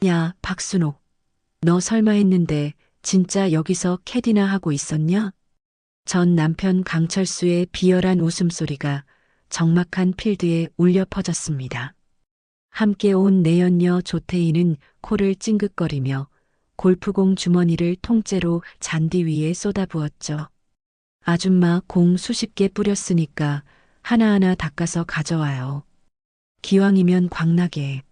야, 박순옥. 너 설마 했는데 진짜 여기서 캐디나 하고 있었냐? 전 남편 강철수의 비열한 웃음소리가 적막한 필드에 울려 퍼졌습니다. 함께 온 내연녀 조태희는 코를 찡긋거리며 골프공 주머니를 통째로 잔디 위에 쏟아부었죠. 아줌마 공 수십 개 뿌렸으니까 하나하나 닦아서 가져와요. 기왕이면 광나게.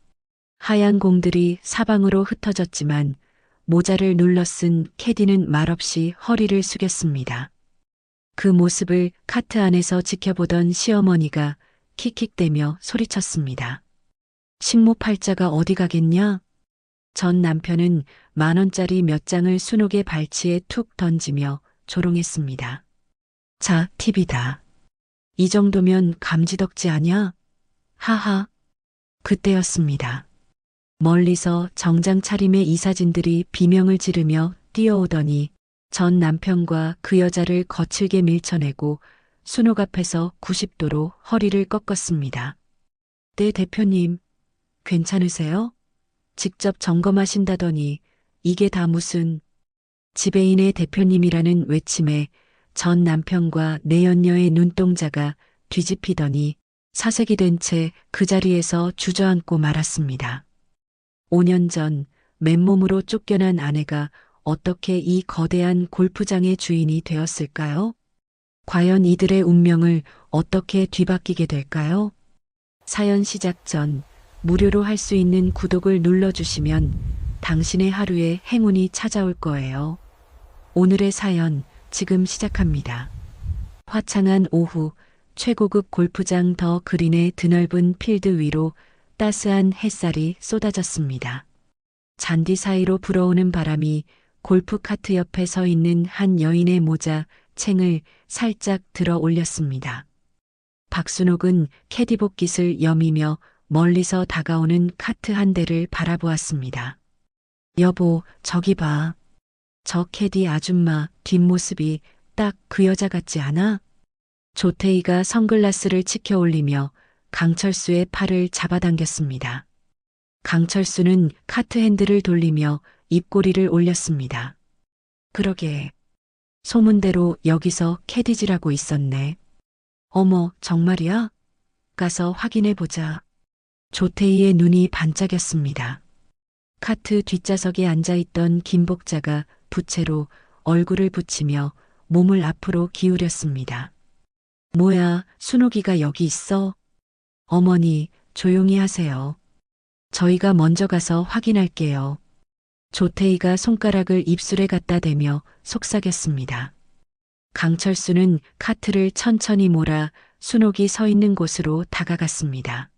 하얀 공들이 사방으로 흩어졌지만 모자를 눌러 쓴 캐디는 말없이 허리를 숙였습니다. 그 모습을 카트 안에서 지켜보던 시어머니가 킥킥대며 소리쳤습니다. 식모팔자가 어디 가겠냐? 전 남편은 10,000원짜리 몇 장을 순옥의 발치에 툭 던지며 조롱했습니다. 자, 팁이다. 이 정도면 감지덕지 아냐? 하하. 그때였습니다. 멀리서 정장 차림의 이사진들이 비명을 지르며 뛰어오더니 전 남편과 그 여자를 거칠게 밀쳐내고 순옥 앞에서 90도로 허리를 꺾었습니다. 네, 대표님, 괜찮으세요? 직접 점검하신다더니 이게 다 무슨 지배인의 대표님이라는 외침에 전 남편과 내연녀의 눈동자가 뒤집히더니 사색이 된 채 그 자리에서 주저앉고 말았습니다. 5년 전 맨몸으로 쫓겨난 아내가 어떻게 이 거대한 골프장의 주인이 되었을까요? 과연 이들의 운명을 어떻게 뒤바뀌게 될까요? 사연 시작 전 무료로 할 수 있는 구독을 눌러주시면 당신의 하루에 행운이 찾아올 거예요. 오늘의 사연 지금 시작합니다. 화창한 오후 최고급 골프장 더 그린의 드넓은 필드 위로 따스한 햇살이 쏟아졌습니다. 잔디 사이로 불어오는 바람이 골프카트 옆에 서 있는 한 여인의 모자 챙을 살짝 들어 올렸습니다. 박순옥은 캐디복깃을 여미며 멀리서 다가오는 카트 한 대를 바라보았습니다. 여보, 저기 봐. 저 캐디 아줌마 뒷모습이 딱 그 여자 같지 않아? 조태희가 선글라스를 치켜 올리며 강철수의 팔을 잡아당겼습니다. 강철수는 카트 핸들을 돌리며 입꼬리를 올렸습니다. 그러게. 소문대로 여기서 캐디질하고 있었네. 어머, 정말이야? 가서 확인해 보자. 조태희의 눈이 반짝였습니다. 카트 뒷좌석에 앉아있던 김복자가 부채로 얼굴을 붙이며 몸을 앞으로 기울였습니다. 뭐야, 순옥이가 여기 있어? 어머니, 조용히 하세요. 저희가 먼저 가서 확인할게요. 조태희가 손가락을 입술에 갖다 대며 속삭였습니다. 강철수는 카트를 천천히 몰아 순옥이 서 있는 곳으로 다가갔습니다.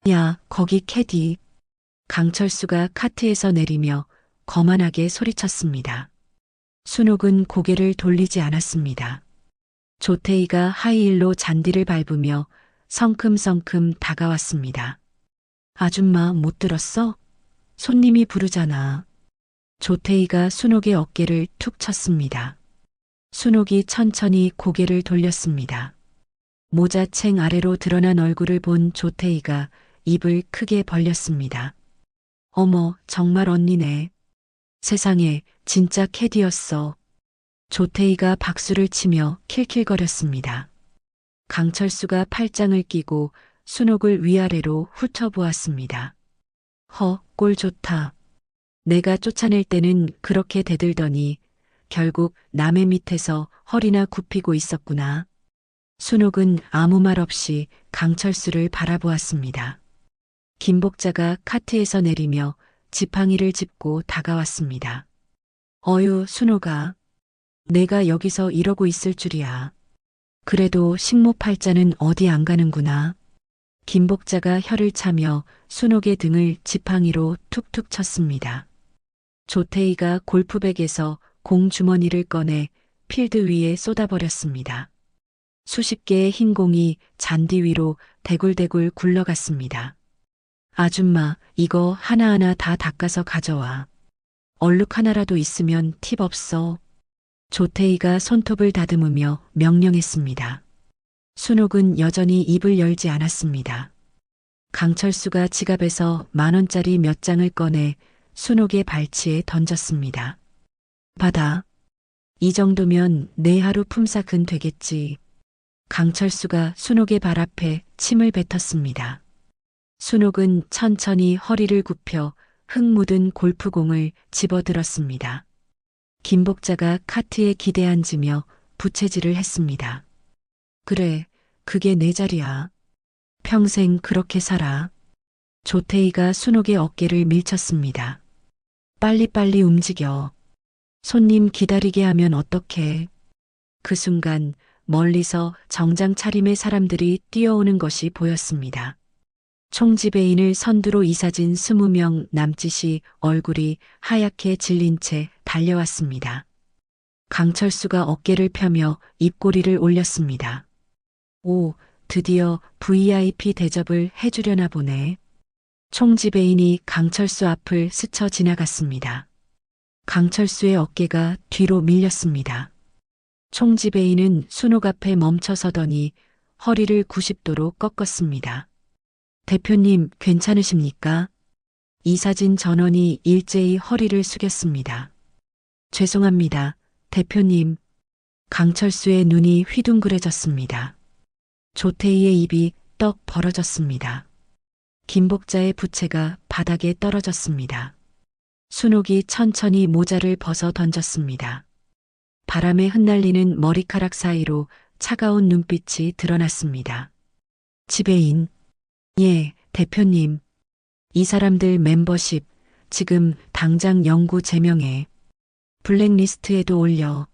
야, 거기 캐디. 강철수가 카트에서 내리며 거만하게 소리쳤습니다. 순옥은 고개를 돌리지 않았습니다. 조태희가 하이힐로 잔디를 밟으며 성큼성큼 다가왔습니다. 아줌마 못 들었어? 손님이 부르잖아. 조태희가 순옥의 어깨를 툭 쳤습니다. 순옥이 천천히 고개를 돌렸습니다. 모자챙 아래로 드러난 얼굴을 본 조태희가 입을 크게 벌렸습니다. 어머, 정말 언니네. 세상에, 진짜 캐디였어. 조태희가 박수를 치며 킬킬거렸습니다. 강철수가 팔짱을 끼고 순옥을 위아래로 훑어보았습니다. 꼴 좋다. 내가 쫓아낼 때는 그렇게 대들더니 결국 남의 밑에서 허리나 굽히고 있었구나. 순옥은 아무 말 없이 강철수를 바라보았습니다. 김복자가 카트에서 내리며 지팡이를 짚고 다가왔습니다. 어휴, 순옥아. 내가 여기서 이러고 있을 줄이야. 그래도 식모팔자는 어디 안 가는구나. 김복자가 혀를 차며 순옥의 등을 지팡이로 툭툭 쳤습니다. 조태희가 골프백에서 공 주머니를 꺼내 필드 위에 쏟아버렸습니다. 수십 개의 흰 공이 잔디 위로 대굴대굴 굴러갔습니다. 아줌마, 이거 하나하나 다 닦아서 가져와. 얼룩 하나라도 있으면 팁 없어. 조태희가 손톱을 다듬으며 명령했습니다. 순옥은 여전히 입을 열지 않았습니다. 강철수가 지갑에서 10,000원짜리 몇 장을 꺼내 순옥의 발치에 던졌습니다. 받아. 이 정도면 내 하루 품삯은 되겠지. 강철수가 순옥의 발 앞에 침을 뱉었습니다. 순옥은 천천히 허리를 굽혀 흙 묻은 골프공을 집어들었습니다. 김복자가 카트에 기대앉으며 부채질을 했습니다. 그래, 그게 내 자리야. 평생 그렇게 살아. 조태희가 순옥의 어깨를 밀쳤습니다. 빨리빨리 움직여. 손님 기다리게 하면 어떡해. 그 순간 멀리서 정장 차림의 사람들이 뛰어오는 것이 보였습니다. 총지배인을 선두로 이사진 20명 남짓이 얼굴이 하얗게 질린 채 달려왔습니다. 강철수가 어깨를 펴며 입꼬리를 올렸습니다. 오, 드디어 VIP 대접을 해주려나 보네. 총지배인이 강철수 앞을 스쳐 지나갔습니다. 강철수의 어깨가 뒤로 밀렸습니다. 총지배인은 순옥 앞에 멈춰 서더니 허리를 90도로 꺾었습니다. 대표님, 괜찮으십니까? 이사진 전원이 일제히 허리를 숙였습니다. 죄송합니다, 대표님. 강철수의 눈이 휘둥그레졌습니다. 조태희의 입이 떡 벌어졌습니다. 김복자의 부채가 바닥에 떨어졌습니다. 순옥이 천천히 모자를 벗어 던졌습니다. 바람에 흩날리는 머리카락 사이로 차가운 눈빛이 드러났습니다. 지배인. 예, 대표님. 이 사람들 멤버십 지금 당장 영구 제명해. 블랙리스트에도 올려.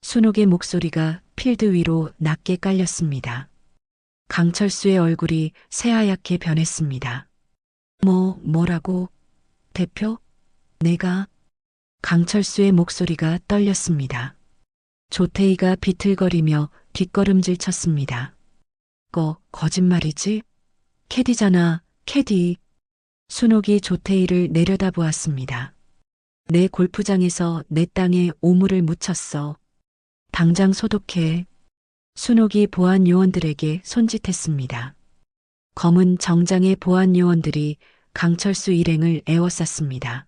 순옥의 목소리가 필드 위로 낮게 깔렸습니다. 강철수의 얼굴이 새하얗게 변했습니다. 뭐라고? 대표? 내가? 강철수의 목소리가 떨렸습니다. 조태희가 비틀거리며 뒷걸음질 쳤습니다. 거짓말이지? 캐디잖아, 캐디. 순옥이 조태희를 내려다보았습니다. 내 골프장에서 내 땅에 오물을 묻혔어. 당장 소독해. 순옥이 보안 요원들에게 손짓했습니다. 검은 정장의 보안 요원들이 강철수 일행을 에워쌌습니다.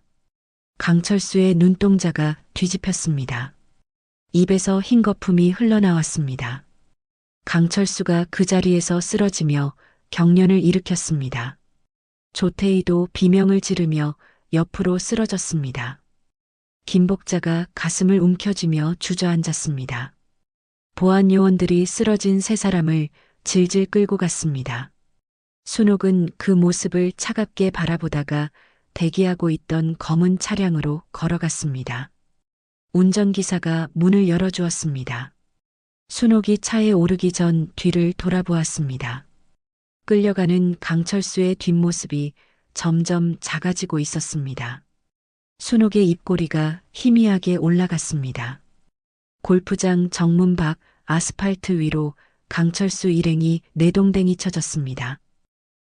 강철수의 눈동자가 뒤집혔습니다. 입에서 흰 거품이 흘러나왔습니다. 강철수가 그 자리에서 쓰러지며 경련을 일으켰습니다. 조태희도 비명을 지르며 옆으로 쓰러졌습니다. 김복자가 가슴을 움켜쥐며 주저앉았습니다. 보안 요원들이 쓰러진 세 사람을 질질 끌고 갔습니다. 순옥은 그 모습을 차갑게 바라보다가 대기하고 있던 검은 차량으로 걸어갔습니다. 운전기사가 문을 열어주었습니다. 순옥이 차에 오르기 전 뒤를 돌아보았습니다. 끌려가는 강철수의 뒷모습이 점점 작아지고 있었습니다. 순옥의 입꼬리가 희미하게 올라갔습니다. 골프장 정문 밖 아스팔트 위로 강철수 일행이 내동댕이 쳐졌습니다.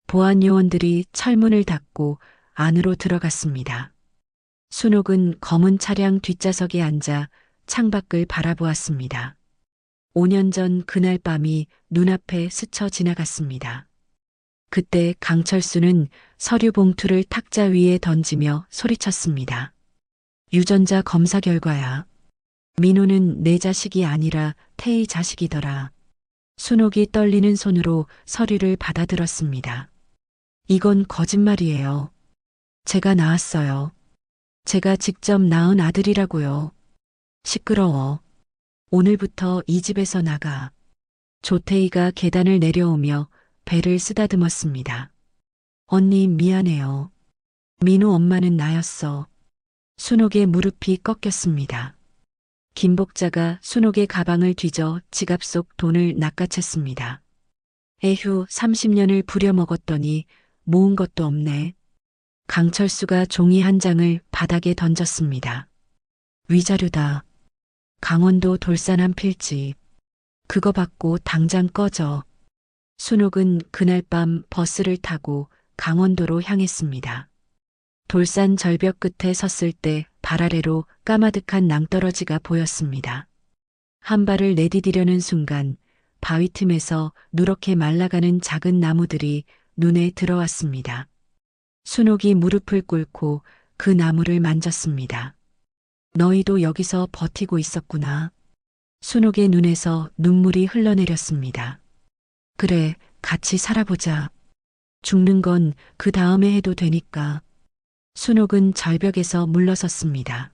보안 요원들이 철문을 닫고 안으로 들어갔습니다. 순옥은 검은 차량 뒷좌석에 앉아 창밖을 바라보았습니다. 5년 전 그날 밤이 눈앞에 스쳐 지나갔습니다. 그때 강철수는 서류 봉투를 탁자 위에 던지며 소리쳤습니다. 유전자 검사 결과야. 민호는 내 자식이 아니라 태희 자식이더라. 순옥이 떨리는 손으로 서류를 받아들었습니다. 이건 거짓말이에요. 제가 낳았어요. 제가 직접 낳은 아들이라고요. 시끄러워. 오늘부터 이 집에서 나가. 조태희가 계단을 내려오며 배를 쓰다듬었습니다. 언니 미안해요. 민호 엄마는 나였어. 순옥의 무릎이 꺾였습니다. 김복자가 순옥의 가방을 뒤져 지갑 속 돈을 낚아챘습니다. 에휴, 30년을 부려먹었더니 모은 것도 없네. 강철수가 종이 한 장을 바닥에 던졌습니다. 위자료다. 강원도 돌산 한 필지. 그거 받고 당장 꺼져. 순옥은 그날 밤 버스를 타고 강원도로 향했습니다. 돌산 절벽 끝에 섰을 때 발 아래로 까마득한 낭떠러지가 보였습니다. 한 발을 내디디려는 순간 바위 틈에서 누렇게 말라가는 작은 나무들이 눈에 들어왔습니다. 순옥이 무릎을 꿇고 그 나무를 만졌습니다. 너희도 여기서 버티고 있었구나. 순옥의 눈에서 눈물이 흘러내렸습니다. 그래, 같이 살아보자. 죽는 건 그 다음에 해도 되니까. 순옥은 절벽에서 물러섰습니다.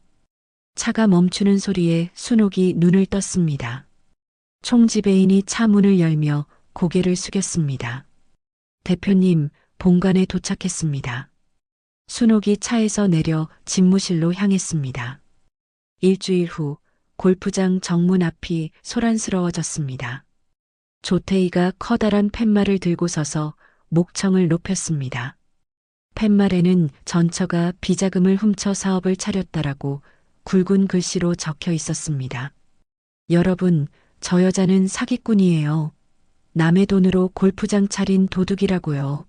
차가 멈추는 소리에 순옥이 눈을 떴습니다. 총지배인이 차 문을 열며 고개를 숙였습니다. 대표님, 본관에 도착했습니다. 순옥이 차에서 내려 집무실로 향했습니다. 일주일 후 골프장 정문 앞이 소란스러워졌습니다. 조태희가 커다란 팻말을 들고 서서 목청을 높였습니다. 팻말에는 전처가 비자금을 훔쳐 사업을 차렸다라고 굵은 글씨로 적혀 있었습니다. 여러분, 저 여자는 사기꾼이에요. 남의 돈으로 골프장 차린 도둑이라고요.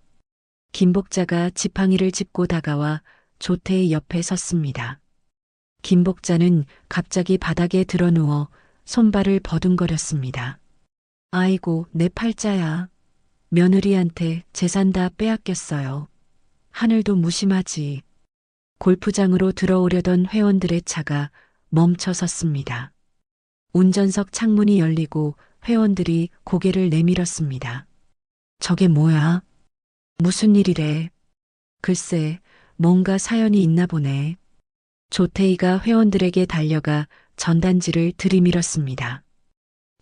김복자가 지팡이를 짚고 다가와 조태희 옆에 섰습니다. 김복자는 갑자기 바닥에 드러누워 손발을 버둥거렸습니다. 아이고, 내 팔자야. 며느리한테 재산 다 빼앗겼어요. 하늘도 무심하지. 골프장으로 들어오려던 회원들의 차가 멈춰 섰습니다. 운전석 창문이 열리고 회원들이 고개를 내밀었습니다. 저게 뭐야? 무슨 일이래? 글쎄, 뭔가 사연이 있나 보네. 조태희가 회원들에게 달려가 전단지를 들이밀었습니다.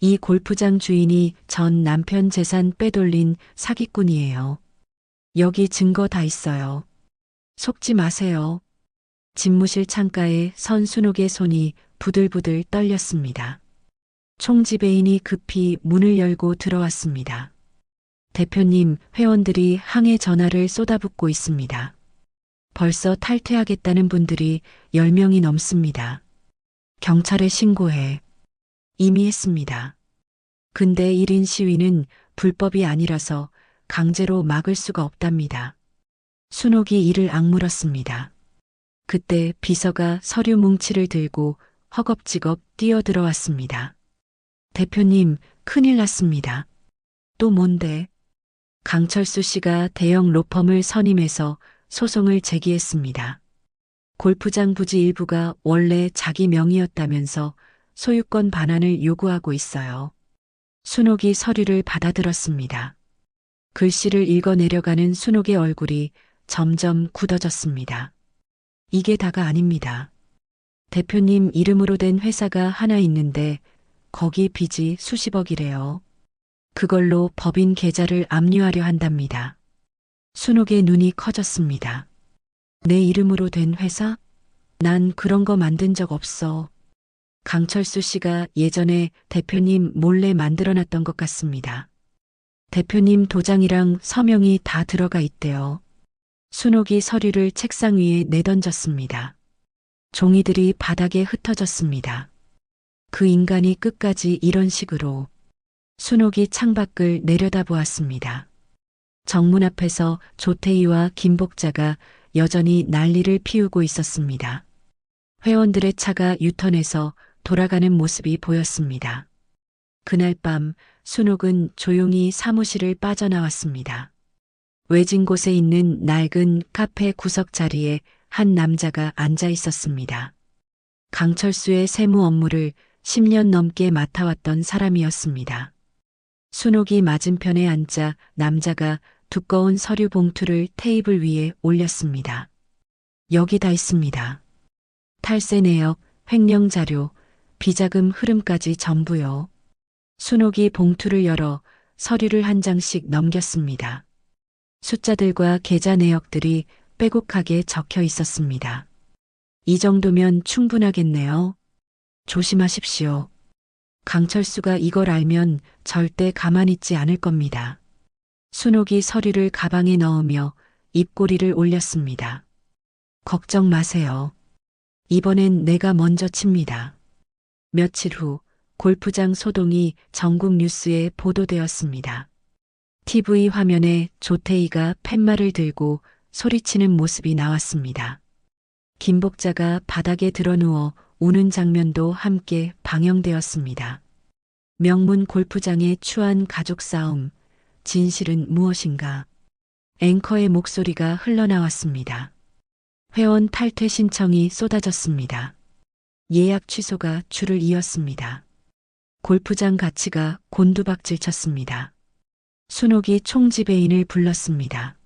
이 골프장 주인이 전 남편 재산 빼돌린 사기꾼이에요. 여기 증거 다 있어요. 속지 마세요. 집무실 창가에 선 순옥의 손이 부들부들 떨렸습니다. 총지배인이 급히 문을 열고 들어왔습니다. 대표님, 회원들이 항해 전화를 쏟아붓고 있습니다. 벌써 탈퇴하겠다는 분들이 10명이 넘습니다. 경찰에 신고해. 이미 했습니다. 근데 1인 시위는 불법이 아니라서 강제로 막을 수가 없답니다. 순옥이 이를 악물었습니다. 그때 비서가 서류 뭉치를 들고 허겁지겁 뛰어들어왔습니다. 대표님, 큰일 났습니다. 또 뭔데? 강철수 씨가 대형 로펌을 선임해서 소송을 제기했습니다. 골프장 부지 일부가 원래 자기 명의였다면서 소유권 반환을 요구하고 있어요. 순옥이 서류를 받아들었습니다. 글씨를 읽어 내려가는 순옥의 얼굴이 점점 굳어졌습니다. 이게 다가 아닙니다. 대표님 이름으로 된 회사가 하나 있는데 거기 빚이 수십억이래요. 그걸로 법인 계좌를 압류하려 한답니다. 순옥의 눈이 커졌습니다. 내 이름으로 된 회사? 난 그런 거 만든 적 없어. 강철수 씨가 예전에 대표님 몰래 만들어놨던 것 같습니다. 대표님 도장이랑 서명이 다 들어가 있대요. 순옥이 서류를 책상 위에 내던졌습니다. 종이들이 바닥에 흩어졌습니다. 그 인간이 끝까지 이런 식으로. 순옥이 창밖을 내려다보았습니다. 정문 앞에서 조태희와 김복자가 여전히 난리를 피우고 있었습니다. 회원들의 차가 유턴해서 돌아가는 모습이 보였습니다. 그날 밤 순옥은 조용히 사무실을 빠져나왔습니다. 외진 곳에 있는 낡은 카페 구석 자리에 한 남자가 앉아 있었습니다. 강철수의 세무 업무를 10년 넘게 맡아왔던 사람이었습니다. 순옥이 맞은편에 앉자 남자가 두꺼운 서류 봉투를 테이블 위에 올렸습니다. 여기 다 있습니다. 탈세 내역, 횡령 자료, 비자금 흐름까지 전부요. 순옥이 봉투를 열어 서류를 한 장씩 넘겼습니다. 숫자들과 계좌 내역들이 빼곡하게 적혀 있었습니다. 이 정도면 충분하겠네요. 조심하십시오. 강철수가 이걸 알면 절대 가만히 있지 않을 겁니다. 순옥이 서류를 가방에 넣으며 입꼬리를 올렸습니다. 걱정 마세요. 이번엔 내가 먼저 칩니다. 며칠 후 골프장 소동이 전국 뉴스에 보도되었습니다. TV 화면에 조태희가 팻말을 들고 소리치는 모습이 나왔습니다. 김복자가 바닥에 드러누워 우는 장면도 함께 방영되었습니다. 명문 골프장의 추한 가족 싸움, 진실은 무엇인가? 앵커의 목소리가 흘러나왔습니다. 회원 탈퇴 신청이 쏟아졌습니다. 예약 취소가 줄을 이었습니다. 골프장 가치가 곤두박질 쳤습니다. 순옥이 총지배인을 불렀습니다.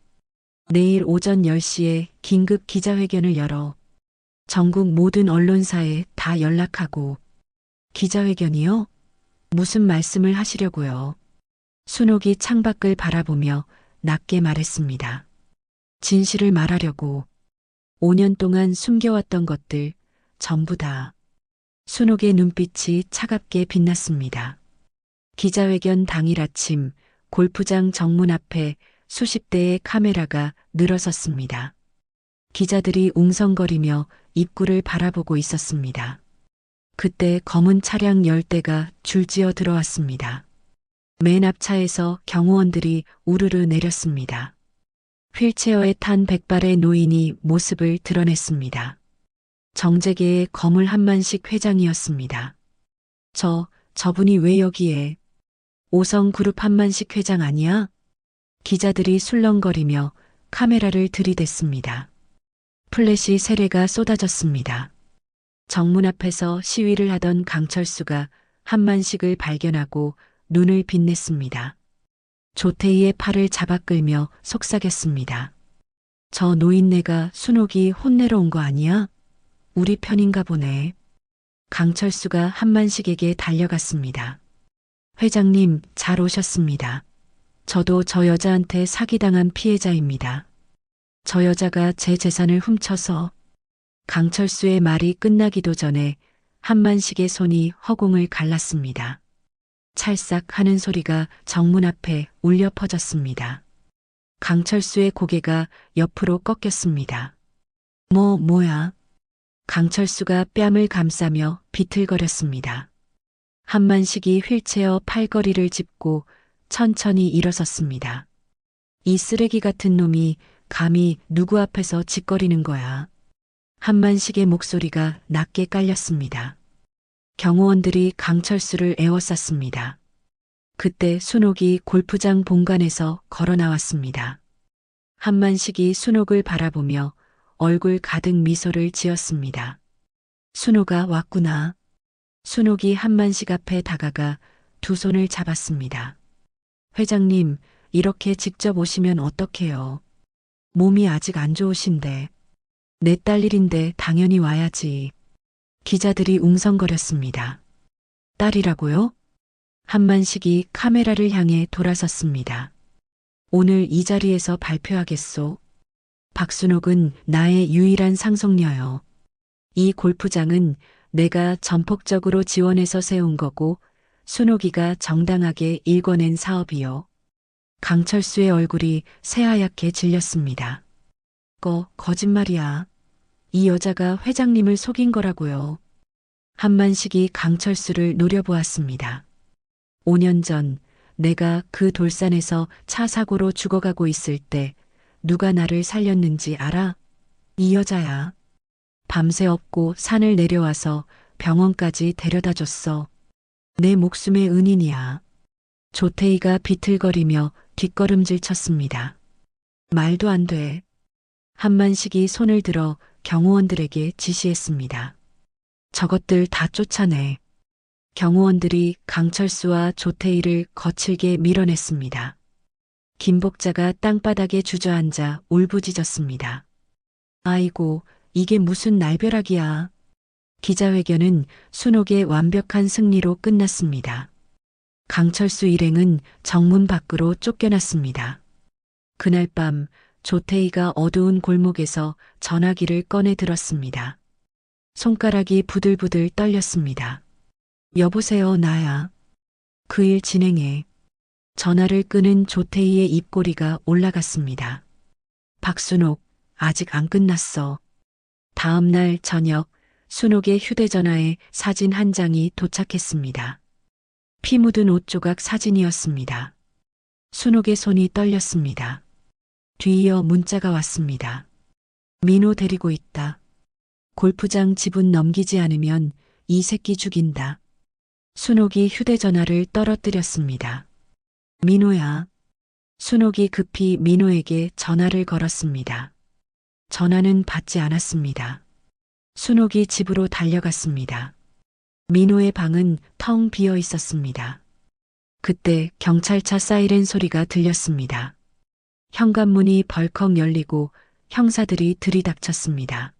내일 오전 10시에 긴급 기자회견을 열어 전국 모든 언론사에 다 연락하고. 기자회견이요? 무슨 말씀을 하시려고요? 순옥이 창밖을 바라보며 낮게 말했습니다. 진실을 말하려고. 5년 동안 숨겨왔던 것들 전부 다. 순옥의 눈빛이 차갑게 빛났습니다. 기자회견 당일 아침 골프장 정문 앞에 수십 대의 카메라가 늘어섰습니다. 기자들이 웅성거리며 입구를 바라보고 있었습니다. 그때 검은 차량 10대가 줄지어 들어왔습니다. 맨 앞차에서 경호원들이 우르르 내렸습니다. 휠체어에 탄 백발의 노인이 모습을 드러냈습니다. 정재계의 거물 한만식 회장이었습니다. 저분이 왜 여기에? 오성그룹 한만식 회장 아니야? 기자들이 술렁거리며 카메라를 들이댔습니다. 플래시 세례가 쏟아졌습니다. 정문 앞에서 시위를 하던 강철수가 한만식을 발견하고 눈을 빛냈습니다. 조태희의 팔을 잡아 끌며 속삭였습니다. 저 노인네가 순옥이 혼내러 온 거 아니야? 우리 편인가 보네. 강철수가 한만식에게 달려갔습니다. 회장님, 잘 오셨습니다. 저도 저 여자한테 사기당한 피해자입니다. 저 여자가 제 재산을 훔쳐서. 강철수의 말이 끝나기도 전에 한만식의 손이 허공을 갈랐습니다. 찰싹 하는 소리가 정문 앞에 울려 퍼졌습니다. 강철수의 고개가 옆으로 꺾였습니다. 뭐야? 강철수가 뺨을 감싸며 비틀거렸습니다. 한만식이 휠체어 팔걸이를 짚고 천천히 일어섰습니다. 이 쓰레기 같은 놈이 감히 누구 앞에서 짓거리는 거야. 한만식의 목소리가 낮게 깔렸습니다. 경호원들이 강철수를 에워쌌습니다. 그때 순옥이 골프장 본관에서 걸어 나왔습니다. 한만식이 순옥을 바라보며 얼굴 가득 미소를 지었습니다. 순옥아 왔구나. 순옥이 한만식 앞에 다가가 두 손을 잡았습니다. 회장님, 이렇게 직접 오시면 어떡해요? 몸이 아직 안 좋으신데. 내 딸 일인데 당연히 와야지. 기자들이 웅성거렸습니다. 딸이라고요? 한만식이 카메라를 향해 돌아섰습니다. 오늘 이 자리에서 발표하겠소. 박순옥은 나의 유일한 상속녀요. 이 골프장은 내가 전폭적으로 지원해서 세운 거고 순옥이가 정당하게 일궈낸 사업이요. 강철수의 얼굴이 새하얗게 질렸습니다. 거짓말이야. 이 여자가 회장님을 속인 거라고요. 한만식이 강철수를 노려보았습니다. 5년 전 내가 그 돌산에서 차 사고로 죽어가고 있을 때 누가 나를 살렸는지 알아? 이 여자야. 밤새 업고 산을 내려와서 병원까지 데려다 줬어. 내 목숨의 은인이야. 조태희가 비틀거리며 뒷걸음질 쳤습니다. 말도 안 돼. 한만식이 손을 들어 경호원들에게 지시했습니다. 저것들 다 쫓아내. 경호원들이 강철수와 조태희를 거칠게 밀어냈습니다. 김복자가 땅바닥에 주저앉아 울부짖었습니다. 아이고, 이게 무슨 날벼락이야. 기자회견은 순옥의 완벽한 승리로 끝났습니다. 강철수 일행은 정문 밖으로 쫓겨났습니다. 그날 밤 조태희가 어두운 골목에서 전화기를 꺼내 들었습니다. 손가락이 부들부들 떨렸습니다. 여보세요, 나야. 그 일 진행해. 전화를 끄는 조태희의 입꼬리가 올라갔습니다. 박순옥, 아직 안 끝났어. 다음 날 저녁 순옥의 휴대전화에 사진 한 장이 도착했습니다. 피 묻은 옷 조각 사진이었습니다. 순옥의 손이 떨렸습니다. 뒤이어 문자가 왔습니다. 민호 데리고 있다. 골프장 지분 넘기지 않으면 이 새끼 죽인다. 순옥이 휴대전화를 떨어뜨렸습니다. 민호야. 순옥이 급히 민호에게 전화를 걸었습니다. 전화는 받지 않았습니다. 순옥이 집으로 달려갔습니다. 민호의 방은 텅 비어 있었습니다. 그때 경찰차 사이렌 소리가 들렸습니다. 현관문이 벌컥 열리고 형사들이 들이닥쳤습니다.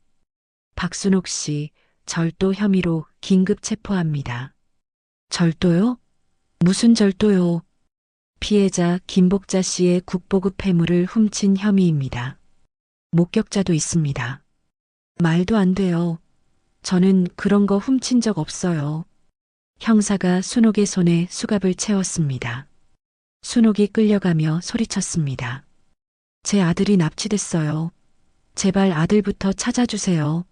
박순옥 씨, 절도 혐의로 긴급 체포합니다. 절도요? 무슨 절도요? 피해자 김복자 씨의 국보급 폐물을 훔친 혐의입니다. 목격자도 있습니다. 말도 안 돼요. 저는 그런 거 훔친 적 없어요. 형사가 순옥의 손에 수갑을 채웠습니다. 순옥이 끌려가며 소리쳤습니다. 제 아들이 납치됐어요. 제발 아들부터 찾아주세요.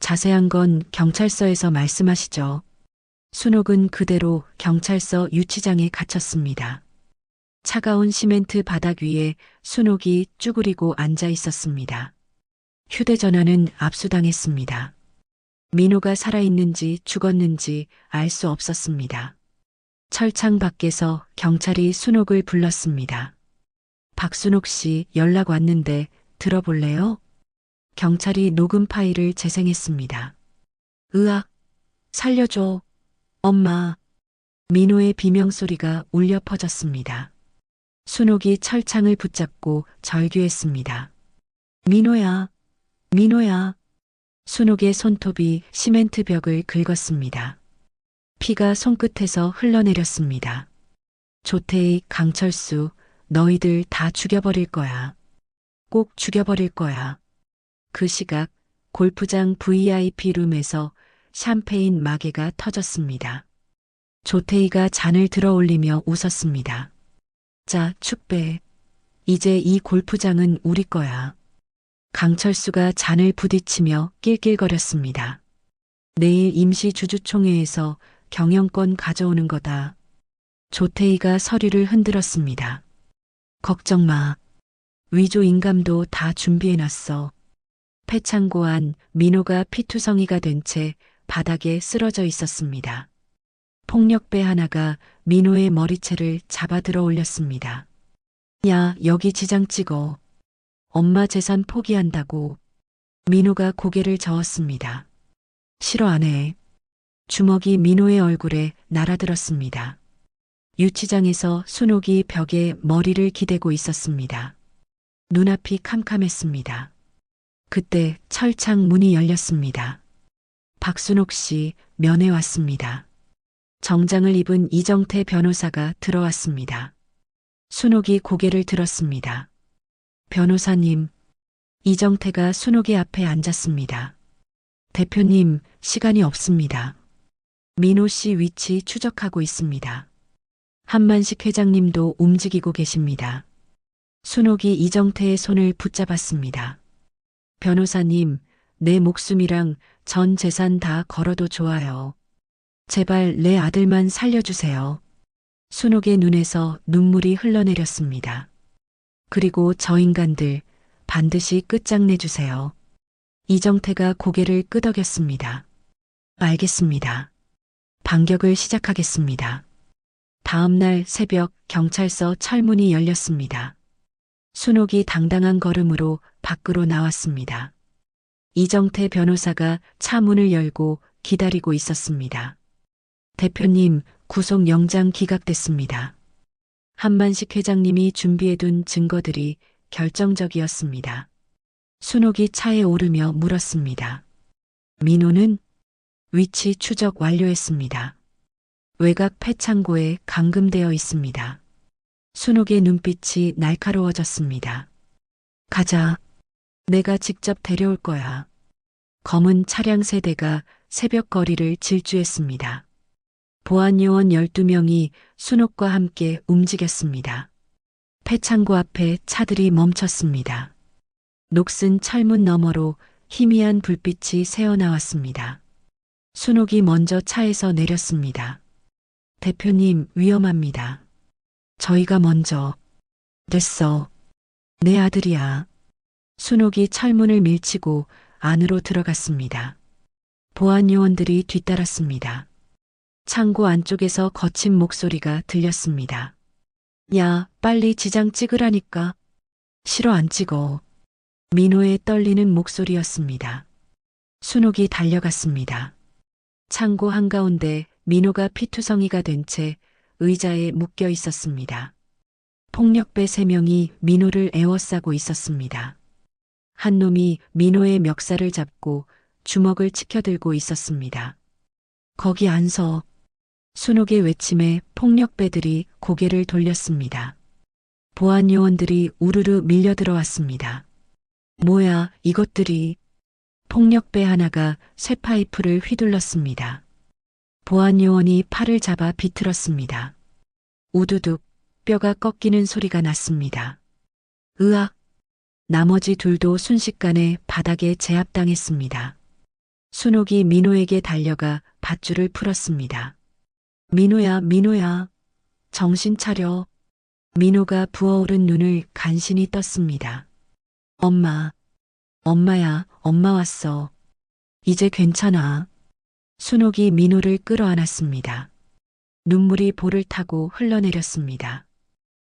자세한 건 경찰서에서 말씀하시죠. 순옥은 그대로 경찰서 유치장에 갇혔습니다. 차가운 시멘트 바닥 위에 순옥이 쭈그리고 앉아 있었습니다. 휴대전화는 압수당했습니다. 민호가 살아있는지 죽었는지 알 수 없었습니다. 철창 밖에서 경찰이 순옥을 불렀습니다. 박순옥 씨 연락 왔는데 들어볼래요? 경찰이 녹음 파일을 재생했습니다. 으악, 살려줘. 엄마. 민호의 비명소리가 울려 퍼졌습니다. 순옥이 철창을 붙잡고 절규했습니다. 민호야, 민호야. 순옥의 손톱이 시멘트 벽을 긁었습니다. 피가 손끝에서 흘러내렸습니다. 조태희, 강철수, 너희들 다 죽여버릴 거야. 꼭 죽여버릴 거야. 그 시각 골프장 VIP 룸에서 샴페인 마개가 터졌습니다. 조태희가 잔을 들어 올리며 웃었습니다. 자, 축배. 이제 이 골프장은 우리 거야. 강철수가 잔을 부딪히며 낄낄거렸습니다. 내일 임시 주주총회에서 경영권 가져오는 거다. 조태희가 서류를 흔들었습니다. 걱정 마. 위조 인감도 다 준비해놨어. 폐창고 안 민호가 피투성이가 된 채 바닥에 쓰러져 있었습니다. 폭력배 하나가 민호의 머리채를 잡아 들어 올렸습니다. 야, 여기 지장 찍어. 엄마 재산 포기한다고. 민호가 고개를 저었습니다. 싫어 안 해. 주먹이 민호의 얼굴에 날아들었습니다. 유치장에서 순옥이 벽에 머리를 기대고 있었습니다. 눈앞이 캄캄했습니다. 그때 철창 문이 열렸습니다. 박순옥 씨 면회 왔습니다. 정장을 입은 이정태 변호사가 들어왔습니다. 순옥이 고개를 들었습니다. 변호사님, 이정태가 순옥이 앞에 앉았습니다. 대표님, 시간이 없습니다. 민호 씨 위치 추적하고 있습니다. 한만식 회장님도 움직이고 계십니다. 순옥이 이정태의 손을 붙잡았습니다. 변호사님, 내 목숨이랑 전 재산 다 걸어도 좋아요. 제발 내 아들만 살려주세요. 순옥의 눈에서 눈물이 흘러내렸습니다. 그리고 저 인간들 반드시 끝장내주세요. 이정태가 고개를 끄덕였습니다. 알겠습니다. 반격을 시작하겠습니다. 다음 날 새벽 경찰서 철문이 열렸습니다. 순옥이 당당한 걸음으로 밖으로 나왔습니다. 이정태 변호사가 차 문을 열고 기다리고 있었습니다. 대표님, 구속영장 기각됐습니다. 한만식 회장님이 준비해둔 증거들이 결정적이었습니다. 순옥이 차에 오르며 물었습니다. 민호는? 위치 추적 완료했습니다. 외곽 폐창고에 감금되어 있습니다. 순옥의 눈빛이 날카로워졌습니다. 가자. 내가 직접 데려올 거야. 검은 차량 세대가 새벽 거리를 질주했습니다. 보안요원 12명이 순옥과 함께 움직였습니다. 폐창고 앞에 차들이 멈췄습니다. 녹슨 철문 너머로 희미한 불빛이 새어나왔습니다. 순옥이 먼저 차에서 내렸습니다. 대표님, 위험합니다. 저희가 먼저. 됐어. 내 아들이야. 순옥이 철문을 밀치고 안으로 들어갔습니다. 보안요원들이 뒤따랐습니다. 창고 안쪽에서 거친 목소리가 들렸습니다. 야, 빨리 지장 찍으라니까. 싫어 안 찍어. 민호의 떨리는 목소리였습니다. 순옥이 달려갔습니다. 창고 한가운데 민호가 피투성이가 된 채 의자에 묶여 있었습니다. 폭력배 3명이 민호를 에워싸고 있었습니다. 한 놈이 민호의 멱살을 잡고 주먹을 치켜들고 있었습니다. 거기 안 서. 순옥의 외침에 폭력배들이 고개를 돌렸습니다. 보안 요원들이 우르르 밀려들어왔습니다. 뭐야, 이것들이. 폭력배 하나가 쇠파이프를 휘둘렀습니다. 보안 요원이 팔을 잡아 비틀었습니다. 우두둑 뼈가 꺾이는 소리가 났습니다. 으악! 나머지 둘도 순식간에 바닥에 제압당했습니다. 순옥이 민호에게 달려가 밧줄을 풀었습니다. 민호야, 민호야. 정신 차려. 민호가 부어오른 눈을 간신히 떴습니다. 엄마. 엄마야, 엄마 왔어. 이제 괜찮아. 순옥이 민호를 끌어안았습니다. 눈물이 볼을 타고 흘러내렸습니다.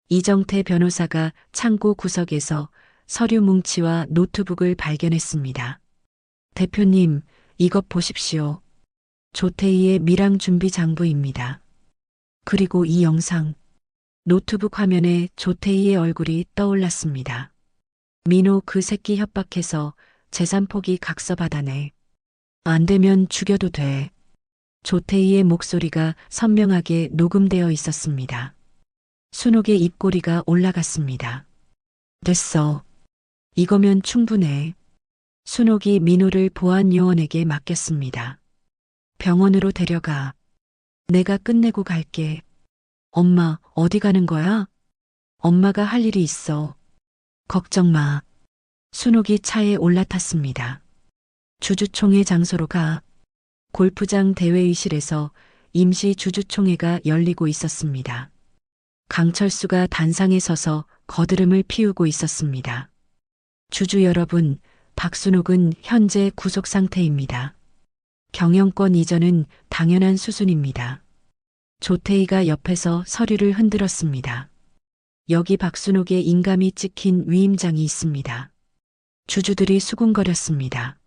이정태 변호사가 창고 구석에서 서류 뭉치와 노트북을 발견했습니다. 대표님, 이것 보십시오. 조태희의 밀항 준비 장부입니다. 그리고 이 영상. 노트북 화면에 조태희의 얼굴이 떠올랐습니다. 민호 그 새끼 협박해서 재산 포기 각서받아내. 안 되면 죽여도 돼. 조태희의 목소리가 선명하게 녹음되어 있었습니다. 순옥의 입꼬리가 올라갔습니다. 됐어. 이거면 충분해. 순옥이 민호를 보안 요원에게 맡겼습니다. 병원으로 데려가. 내가 끝내고 갈게. 엄마, 어디 가는 거야? 엄마가 할 일이 있어. 걱정 마. 순옥이 차에 올라탔습니다. 주주총회 장소로 가. 골프장 대회의실에서 임시 주주총회가 열리고 있었습니다. 강철수가 단상에 서서 거드름을 피우고 있었습니다. 주주 여러분, 박순옥은 현재 구속 상태입니다. 경영권 이전은 당연한 수순입니다. 조태희가 옆에서 서류를 흔들었습니다. 여기 박순옥의 인감이 찍힌 위임장이 있습니다. 주주들이 수군거렸습니다.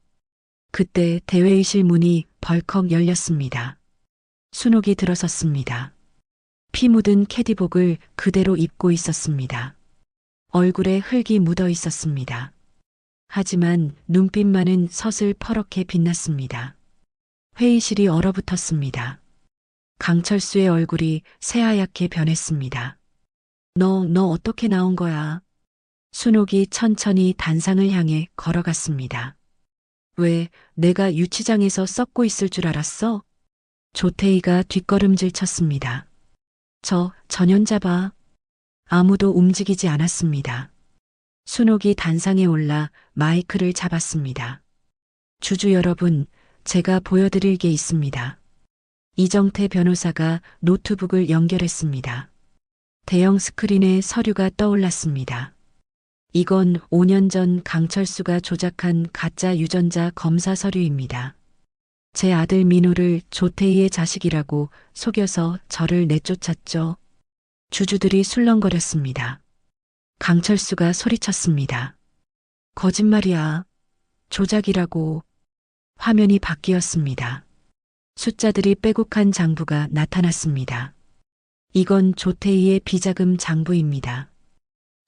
그때 대회의실 문이 벌컥 열렸습니다. 순옥이 들어섰습니다. 피 묻은 캐디복을 그대로 입고 있었습니다. 얼굴에 흙이 묻어 있었습니다. 하지만 눈빛만은 서슬 퍼렇게 빛났습니다. 회의실이 얼어붙었습니다. 강철수의 얼굴이 새하얗게 변했습니다. 너 어떻게 나온 거야? 순옥이 천천히 단상을 향해 걸어갔습니다. 왜 내가 유치장에서 썩고 있을 줄 알았어? 조태희가 뒷걸음질 쳤습니다. 저 전연자 봐. 아무도 움직이지 않았습니다. 순옥이 단상에 올라 마이크를 잡았습니다. 주주 여러분, 제가 보여드릴 게 있습니다. 이정태 변호사가 노트북을 연결했습니다. 대형 스크린에 서류가 떠올랐습니다. 이건 5년 전 강철수가 조작한 가짜 유전자 검사 서류입니다. 제 아들 민호를 조태희의 자식이라고 속여서 저를 내쫓았죠. 주주들이 술렁거렸습니다. 강철수가 소리쳤습니다. 거짓말이야. 조작이라고. 화면이 바뀌었습니다. 숫자들이 빼곡한 장부가 나타났습니다. 이건 조태희의 비자금 장부입니다.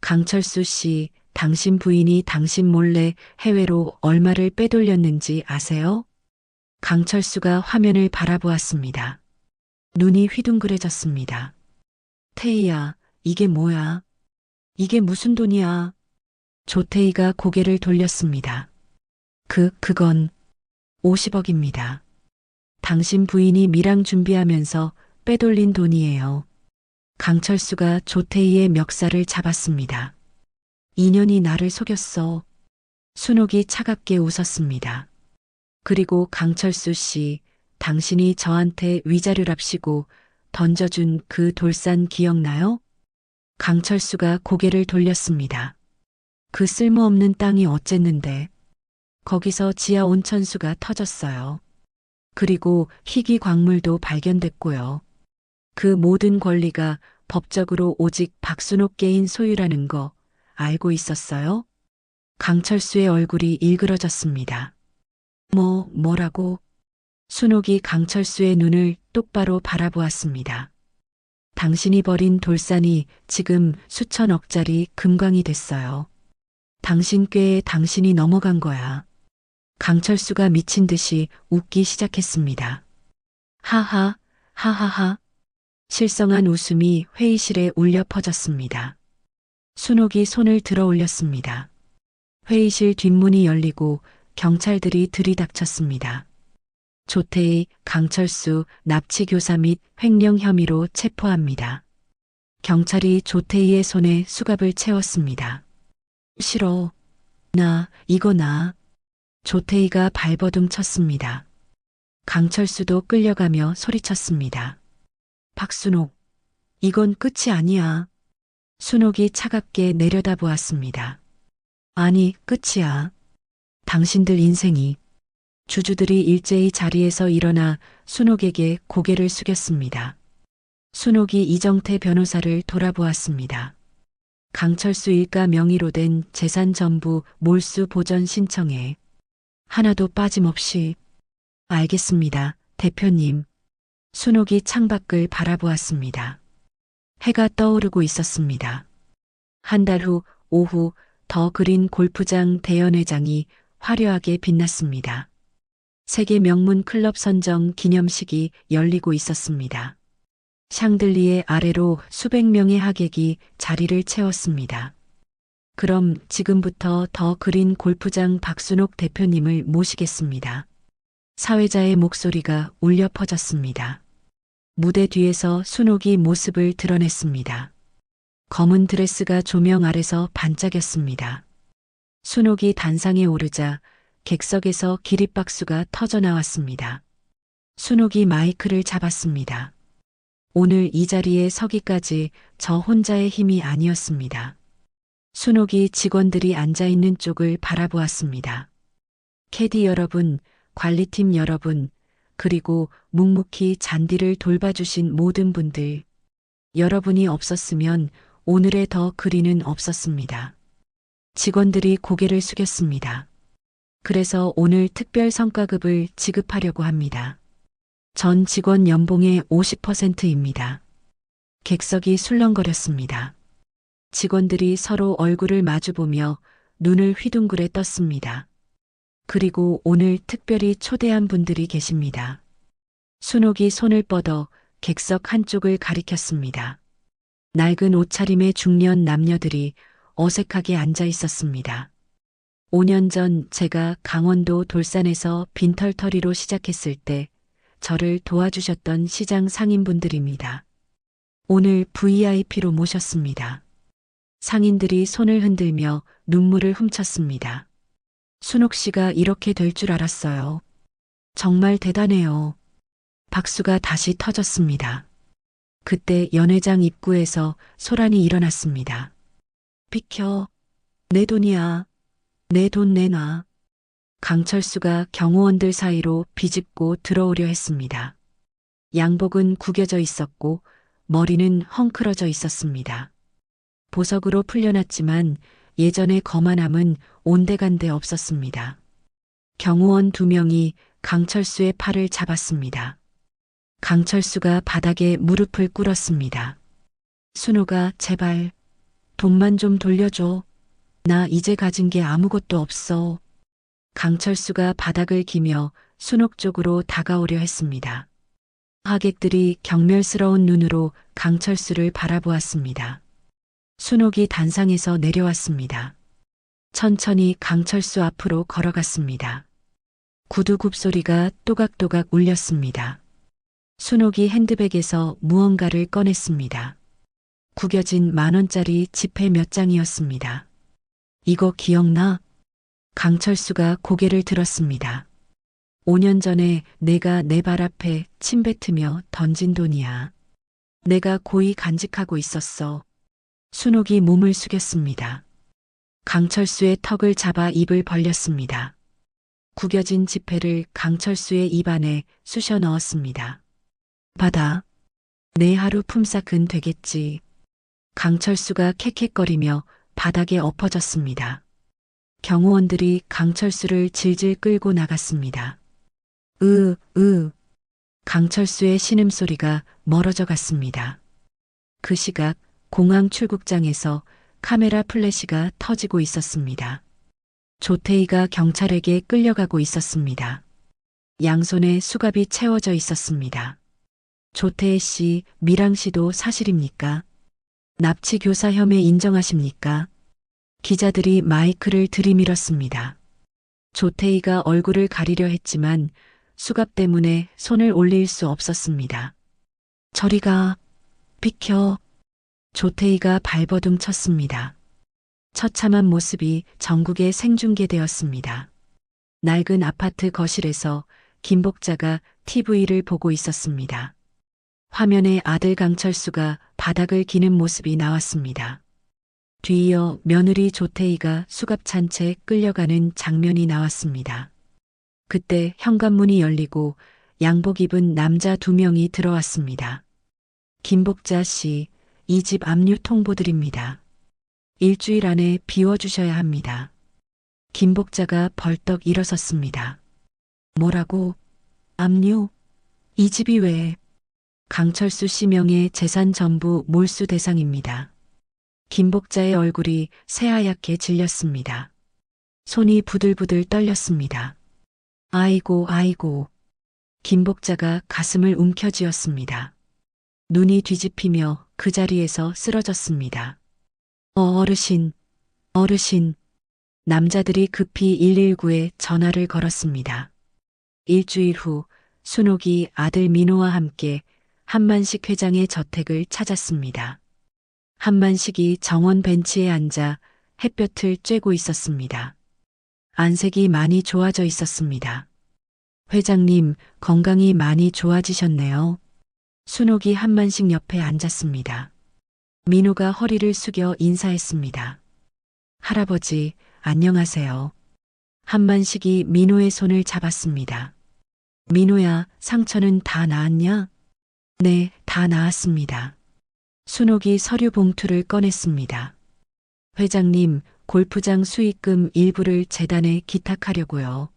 강철수 씨, 당신 부인이 당신 몰래 해외로 얼마를 빼돌렸는지 아세요? 강철수가 화면을 바라보았습니다. 눈이 휘둥그레졌습니다. 태희야, 이게 뭐야? 이게 무슨 돈이야? 조태희가 고개를 돌렸습니다. 그건 50억입니다. 당신 부인이 밀항 준비하면서 빼돌린 돈이에요. 강철수가 조태희의 멱살을 잡았습니다. 인연이 나를 속였어. 순옥이 차갑게 웃었습니다. 그리고 강철수 씨, 당신이 저한테 위자료랍시고 던져준 그 돌산 기억나요? 강철수가 고개를 돌렸습니다. 그 쓸모없는 땅이 어쨌는데. 거기서 지하 온천수가 터졌어요. 그리고 희귀 광물도 발견됐고요. 그 모든 권리가 법적으로 오직 박순옥 개인 소유라는 거 알고 있었어요? 강철수의 얼굴이 일그러졌습니다. 뭐라고? 순옥이 강철수의 눈을 똑바로 바라보았습니다. 당신이 버린 돌산이 지금 수천억짜리 금광이 됐어요. 당신 꾀에 당신이 넘어간 거야. 강철수가 미친 듯이 웃기 시작했습니다. 하하, 하하하. 실성한 웃음이 회의실에 울려 퍼졌습니다. 순옥이 손을 들어 올렸습니다. 회의실 뒷문이 열리고 경찰들이 들이닥쳤습니다. 조태희, 강철수, 납치교사 및 횡령 혐의로 체포합니다. 경찰이 조태희의 손에 수갑을 채웠습니다. 싫어. 이거 나. 조태희가 발버둥 쳤습니다. 강철수도 끌려가며 소리쳤습니다. 박순옥, 이건 끝이 아니야. 순옥이 차갑게 내려다보았습니다. 아니, 끝이야. 당신들 인생이. 주주들이 일제히 자리에서 일어나 순옥에게 고개를 숙였습니다. 순옥이 이정태 변호사를 돌아보았습니다. 강철수 일가 명의로 된 재산 전부 몰수 보전 신청해. 하나도 빠짐없이. 알겠습니다, 대표님. 순옥이 창밖을 바라보았습니다. 해가 떠오르고 있었습니다. 한 달 후 오후 더 그린 골프장 대연회장이 화려하게 빛났습니다. 세계 명문 클럽 선정 기념식이 열리고 있었습니다. 샹들리에 아래로 수백 명의 하객이 자리를 채웠습니다. 그럼 지금부터 더 그린 골프장 박순옥 대표님을 모시겠습니다. 사회자의 목소리가 울려 퍼졌습니다. 무대 뒤에서 순옥이 모습을 드러냈습니다. 검은 드레스가 조명 아래서 반짝였습니다. 순옥이 단상에 오르자 객석에서 기립박수가 터져 나왔습니다. 순옥이 마이크를 잡았습니다. 오늘 이 자리에 서기까지 저 혼자의 힘이 아니었습니다. 순옥이 직원들이 앉아있는 쪽을 바라보았습니다. 캐디 여러분, 관리팀 여러분, 그리고 묵묵히 잔디를 돌봐주신 모든 분들, 여러분이 없었으면 오늘의 더 그린은 없었습니다. 직원들이 고개를 숙였습니다. 그래서 오늘 특별 성과급을 지급하려고 합니다. 전 직원 연봉의 50%입니다. 객석이 술렁거렸습니다. 직원들이 서로 얼굴을 마주보며 눈을 휘둥그레 떴습니다. 그리고 오늘 특별히 초대한 분들이 계십니다. 순옥이 손을 뻗어 객석 한쪽을 가리켰습니다. 낡은 옷차림의 중년 남녀들이 어색하게 앉아 있었습니다. 5년 전 제가 강원도 돌산에서 빈털터리로 시작했을 때 저를 도와주셨던 시장 상인분들입니다. 오늘 VIP로 모셨습니다. 상인들이 손을 흔들며 눈물을 훔쳤습니다. 순옥 씨가 이렇게 될 줄 알았어요. 정말 대단해요. 박수가 다시 터졌습니다. 그때 연회장 입구에서 소란이 일어났습니다. 비켜. 내 돈이야. 내 돈 내놔. 강철수가 경호원들 사이로 비집고 들어오려 했습니다. 양복은 구겨져 있었고 머리는 헝클어져 있었습니다. 보석으로 풀려났지만 예전의 거만함은 온데간데 없었습니다. 경호원 2명이 강철수의 팔을 잡았습니다. 강철수가 바닥에 무릎을 꿇었습니다. 순옥아, 제발 돈만 좀 돌려줘. 나 이제 가진 게 아무것도 없어. 강철수가 바닥을 기며 순옥 쪽으로 다가오려 했습니다. 하객들이 경멸스러운 눈으로 강철수를 바라보았습니다. 순옥이 단상에서 내려왔습니다. 천천히 강철수 앞으로 걸어갔습니다. 구두 굽소리가 또각또각 울렸습니다. 순옥이 핸드백에서 무언가를 꺼냈습니다. 구겨진 10,000원짜리 지폐 몇 장이었습니다. 이거 기억나? 강철수가 고개를 들었습니다. 5년 전에 내가 내 발 앞에 침 뱉으며 던진 돈이야. 내가 고이 간직하고 있었어. 순옥이 몸을 숙였습니다. 강철수의 턱을 잡아 입을 벌렸습니다. 구겨진 지폐를 강철수의 입안에 쑤셔 넣었습니다. 받아. 내 하루 품삯은 되겠지. 강철수가 캑캑거리며 바닥에 엎어졌습니다. 경호원들이 강철수를 질질 끌고 나갔습니다. 강철수의 신음소리가 멀어져 갔습니다. 그 시각 공항 출국장에서 카메라 플래시가 터지고 있었습니다. 조태희가 경찰에게 끌려가고 있었습니다. 양손에 수갑이 채워져 있었습니다. 조태희 씨, 미랑 씨도 사실입니까? 납치 교사 혐의 인정하십니까? 기자들이 마이크를 들이밀었습니다. 조태희가 얼굴을 가리려 했지만 수갑 때문에 손을 올릴 수 없었습니다. 저리 가, 비켜. 조태희가 발버둥 쳤습니다. 처참한 모습이 전국에 생중계되었습니다. 낡은 아파트 거실에서 김복자가 TV를 보고 있었습니다. 화면에 아들 강철수가 바닥을 기는 모습이 나왔습니다. 뒤이어 며느리 조태희가 수갑 찬 채 끌려가는 장면이 나왔습니다. 그때 현관문이 열리고 양복 입은 남자 2명이 들어왔습니다. 김복자 씨, 이 집 압류 통보드립니다. 일주일 안에 비워주셔야 합니다. 김복자가 벌떡 일어섰습니다. 뭐라고? 압류? 이 집이 왜? 강철수 씨 명의 재산 전부 몰수 대상입니다. 김복자의 얼굴이 새하얗게 질렸습니다. 손이 부들부들 떨렸습니다. 아이고. 김복자가 가슴을 움켜쥐었습니다. 눈이 뒤집히며 그 자리에서 쓰러졌습니다. 어르신. 남자들이 급히 119에 전화를 걸었습니다. 일주일 후 순옥이 아들 민호와 함께 한만식 회장의 저택을 찾았습니다. 한만식이 정원 벤치에 앉아 햇볕을 쬐고 있었습니다. 안색이 많이 좋아져 있었습니다. 회장님, 건강이 많이 좋아지셨네요. 순옥이 한만식 옆에 앉았습니다. 민호가 허리를 숙여 인사했습니다. 할아버지, 안녕하세요. 한만식이 민호의 손을 잡았습니다. 민호야, 상처는 다 나았냐? 네, 다 나았습니다. 순옥이 서류 봉투를 꺼냈습니다. 회장님, 골프장 수익금 일부를 재단에 기탁하려고요.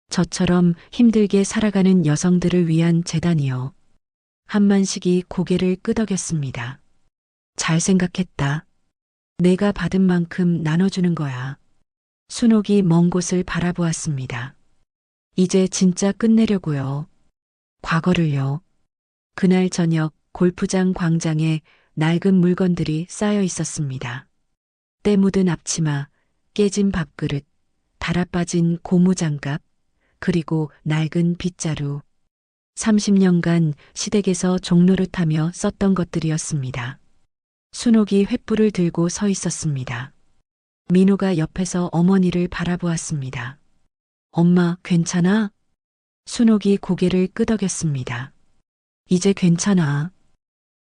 저처럼 힘들게 살아가는 여성들을 위한 재단이요. 한만식이 고개를 끄덕였습니다. 잘 생각했다. 내가 받은 만큼 나눠주는 거야. 순옥이 먼 곳을 바라보았습니다. 이제 진짜 끝내려고요. 과거를요. 그날 저녁 골프장 광장에 낡은 물건들이 쌓여 있었습니다. 때 묻은 앞치마, 깨진 밥그릇, 달아빠진 고무장갑, 그리고 낡은 빗자루. 30년간 시댁에서 종노릇하며 썼던 것들이었습니다. 순옥이 횃불을 들고 서 있었습니다. 민호가 옆에서 어머니를 바라보았습니다. 엄마, 괜찮아? 순옥이 고개를 끄덕였습니다. 이제 괜찮아.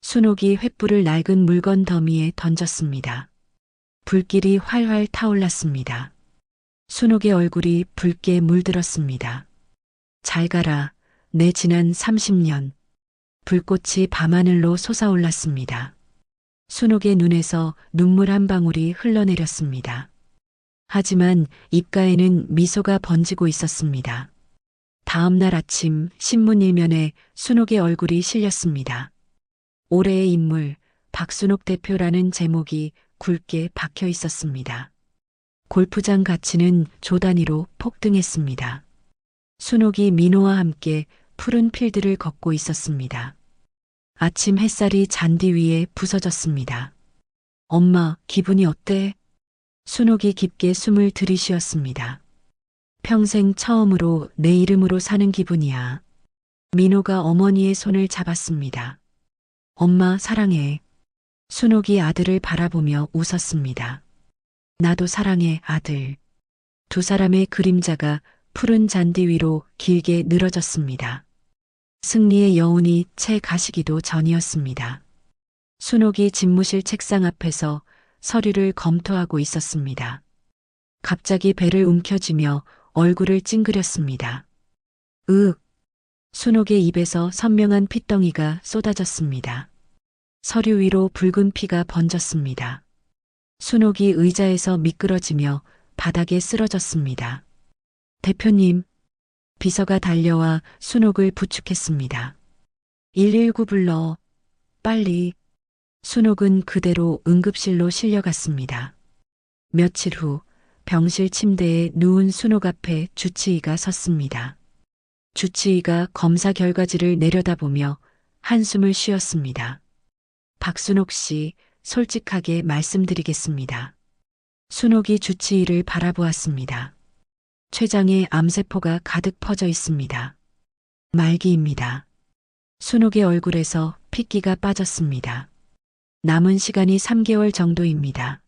순옥이 횃불을 낡은 물건 더미에 던졌습니다. 불길이 활활 타올랐습니다. 순옥의 얼굴이 붉게 물들었습니다. 잘 가라, 내 지난 30년. 불꽃이 밤하늘로 솟아올랐습니다. 순옥의 눈에서 눈물 한 방울이 흘러내렸습니다. 하지만 입가에는 미소가 번지고 있었습니다. 다음 날 아침 신문 일면에 순옥의 얼굴이 실렸습니다. 올해의 인물 박순옥 대표라는 제목이 굵게 박혀 있었습니다. 골프장 가치는 조 단위로 폭등했습니다. 순옥이 민호와 함께 푸른 필드를 걷고 있었습니다. 아침 햇살이 잔디 위에 부서졌습니다. 엄마, 기분이 어때? 순옥이 깊게 숨을 들이쉬었습니다. 평생 처음으로 내 이름으로 사는 기분이야. 민호가 어머니의 손을 잡았습니다. 엄마, 사랑해. 순옥이 아들을 바라보며 웃었습니다. 나도 사랑해, 아들. 두 사람의 그림자가 푸른 잔디 위로 길게 늘어졌습니다. 승리의 여운이 채 가시기도 전이었습니다. 순옥이 집무실 책상 앞에서 서류를 검토하고 있었습니다. 갑자기 배를 움켜쥐며 얼굴을 찡그렸습니다. 순옥의 입에서 선명한 핏덩이가 쏟아졌습니다. 서류 위로 붉은 피가 번졌습니다. 순옥이 의자에서 미끄러지며 바닥에 쓰러졌습니다. 대표님, 비서가 달려와 순옥을 부축했습니다. 119 불러, 빨리. 순옥은 그대로 응급실로 실려갔습니다. 며칠 후 병실 침대에 누운 순옥 앞에 주치의가 섰습니다. 주치의가 검사 결과지를 내려다보며 한숨을 쉬었습니다. 박순옥 씨, 솔직하게 말씀드리겠습니다. 순옥이 주치의를 바라보았습니다. 췌장에 암세포가 가득 퍼져 있습니다. 말기입니다. 순옥의 얼굴에서 핏기가 빠졌습니다. 남은 시간이 3개월 정도입니다.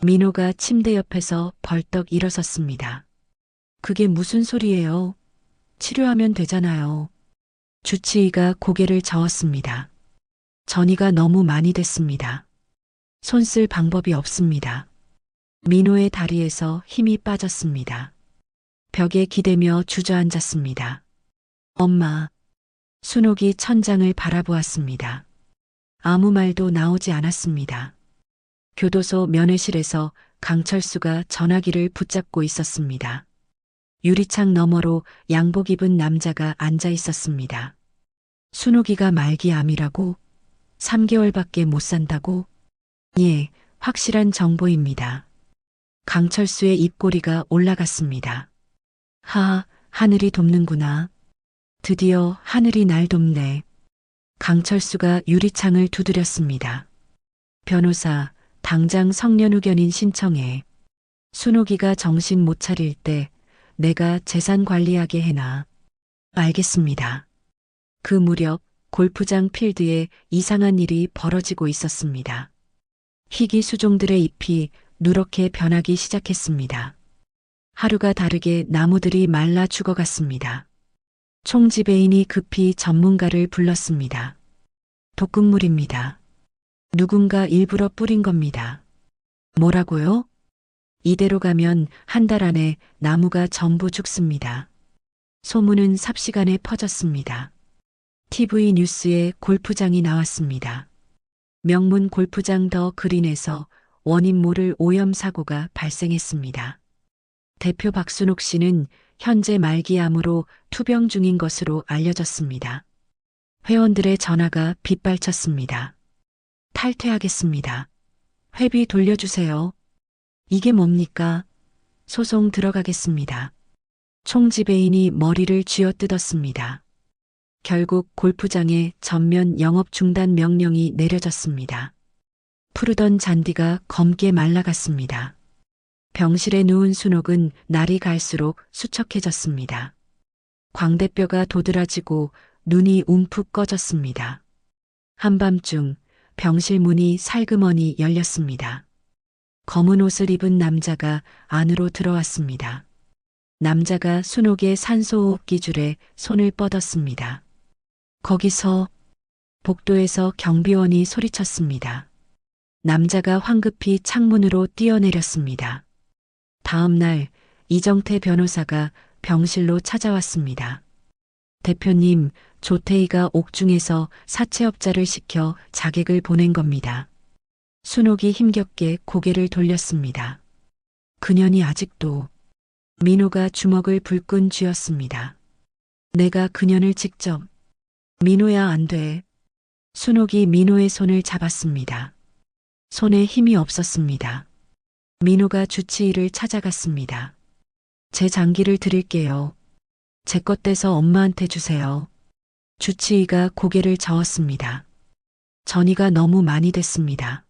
민호가 침대 옆에서 벌떡 일어섰습니다. 그게 무슨 소리예요? 치료하면 되잖아요. 주치의가 고개를 저었습니다. 전이가 너무 많이 됐습니다. 손 쓸 방법이 없습니다. 민호의 다리에서 힘이 빠졌습니다. 벽에 기대며 주저앉았습니다. 엄마. 순옥이 천장을 바라보았습니다. 아무 말도 나오지 않았습니다. 교도소 면회실에서 강철수가 전화기를 붙잡고 있었습니다. 유리창 너머로 양복 입은 남자가 앉아 있었습니다. 순옥이가 말기암이라고? 3개월밖에 못 산다고? 예, 확실한 정보입니다. 강철수의 입꼬리가 올라갔습니다. 하늘이 돕는구나. 드디어 하늘이 날 돕네. 강철수가 유리창을 두드렸습니다. 변호사, 당장 성년후견인 신청해. 순옥이가 정신 못 차릴 때 내가 재산 관리하게 해놔. 알겠습니다. 그 무렵 골프장 필드에 이상한 일이 벌어지고 있었습니다. 희귀 수종들의 잎이 누렇게 변하기 시작했습니다. 하루가 다르게 나무들이 말라 죽어갔습니다. 총지배인이 급히 전문가를 불렀습니다. 독극물입니다. 누군가 일부러 뿌린 겁니다. 뭐라고요? 이대로 가면 한 달 안에 나무가 전부 죽습니다. 소문은 삽시간에 퍼졌습니다. TV 뉴스에 골프장이 나왔습니다. 명문 골프장 더 그린에서 원인 모를 오염 사고가 발생했습니다. 대표 박순옥 씨는 현재 말기암으로 투병 중인 것으로 알려졌습니다. 회원들의 전화가 빗발쳤습니다. 탈퇴하겠습니다. 회비 돌려주세요. 이게 뭡니까? 소송 들어가겠습니다. 총지배인이 머리를 쥐어뜯었습니다. 결국 골프장에 전면 영업 중단 명령이 내려졌습니다. 푸르던 잔디가 검게 말라갔습니다. 병실에 누운 순옥은 날이 갈수록 수척해졌습니다. 광대뼈가 도드라지고 눈이 움푹 꺼졌습니다. 한밤중 병실 문이 살그머니 열렸습니다. 검은 옷을 입은 남자가 안으로 들어왔습니다. 남자가 순옥의 산소호흡 기줄에 손을 뻗었습니다. 거기서 복도에서 경비원이 소리쳤습니다. 남자가 황급히 창문으로 뛰어내렸습니다. 다음 날 이정태 변호사가 병실로 찾아왔습니다. 대표님, 조태희가 옥중에서 사채업자를 시켜 자객을 보낸 겁니다. 순옥이 힘겹게 고개를 돌렸습니다. 그년이 아직도. 민호가 주먹을 불끈 쥐었습니다. 내가 그년을 직접. 민호야, 안 돼. 순옥이 민호의 손을 잡았습니다. 손에 힘이 없었습니다. 민호가 주치의를 찾아갔습니다. 제 장기를 드릴게요. 제 것 떼서 엄마한테 주세요. 주치의가 고개를 저었습니다. 전이가 너무 많이 됐습니다.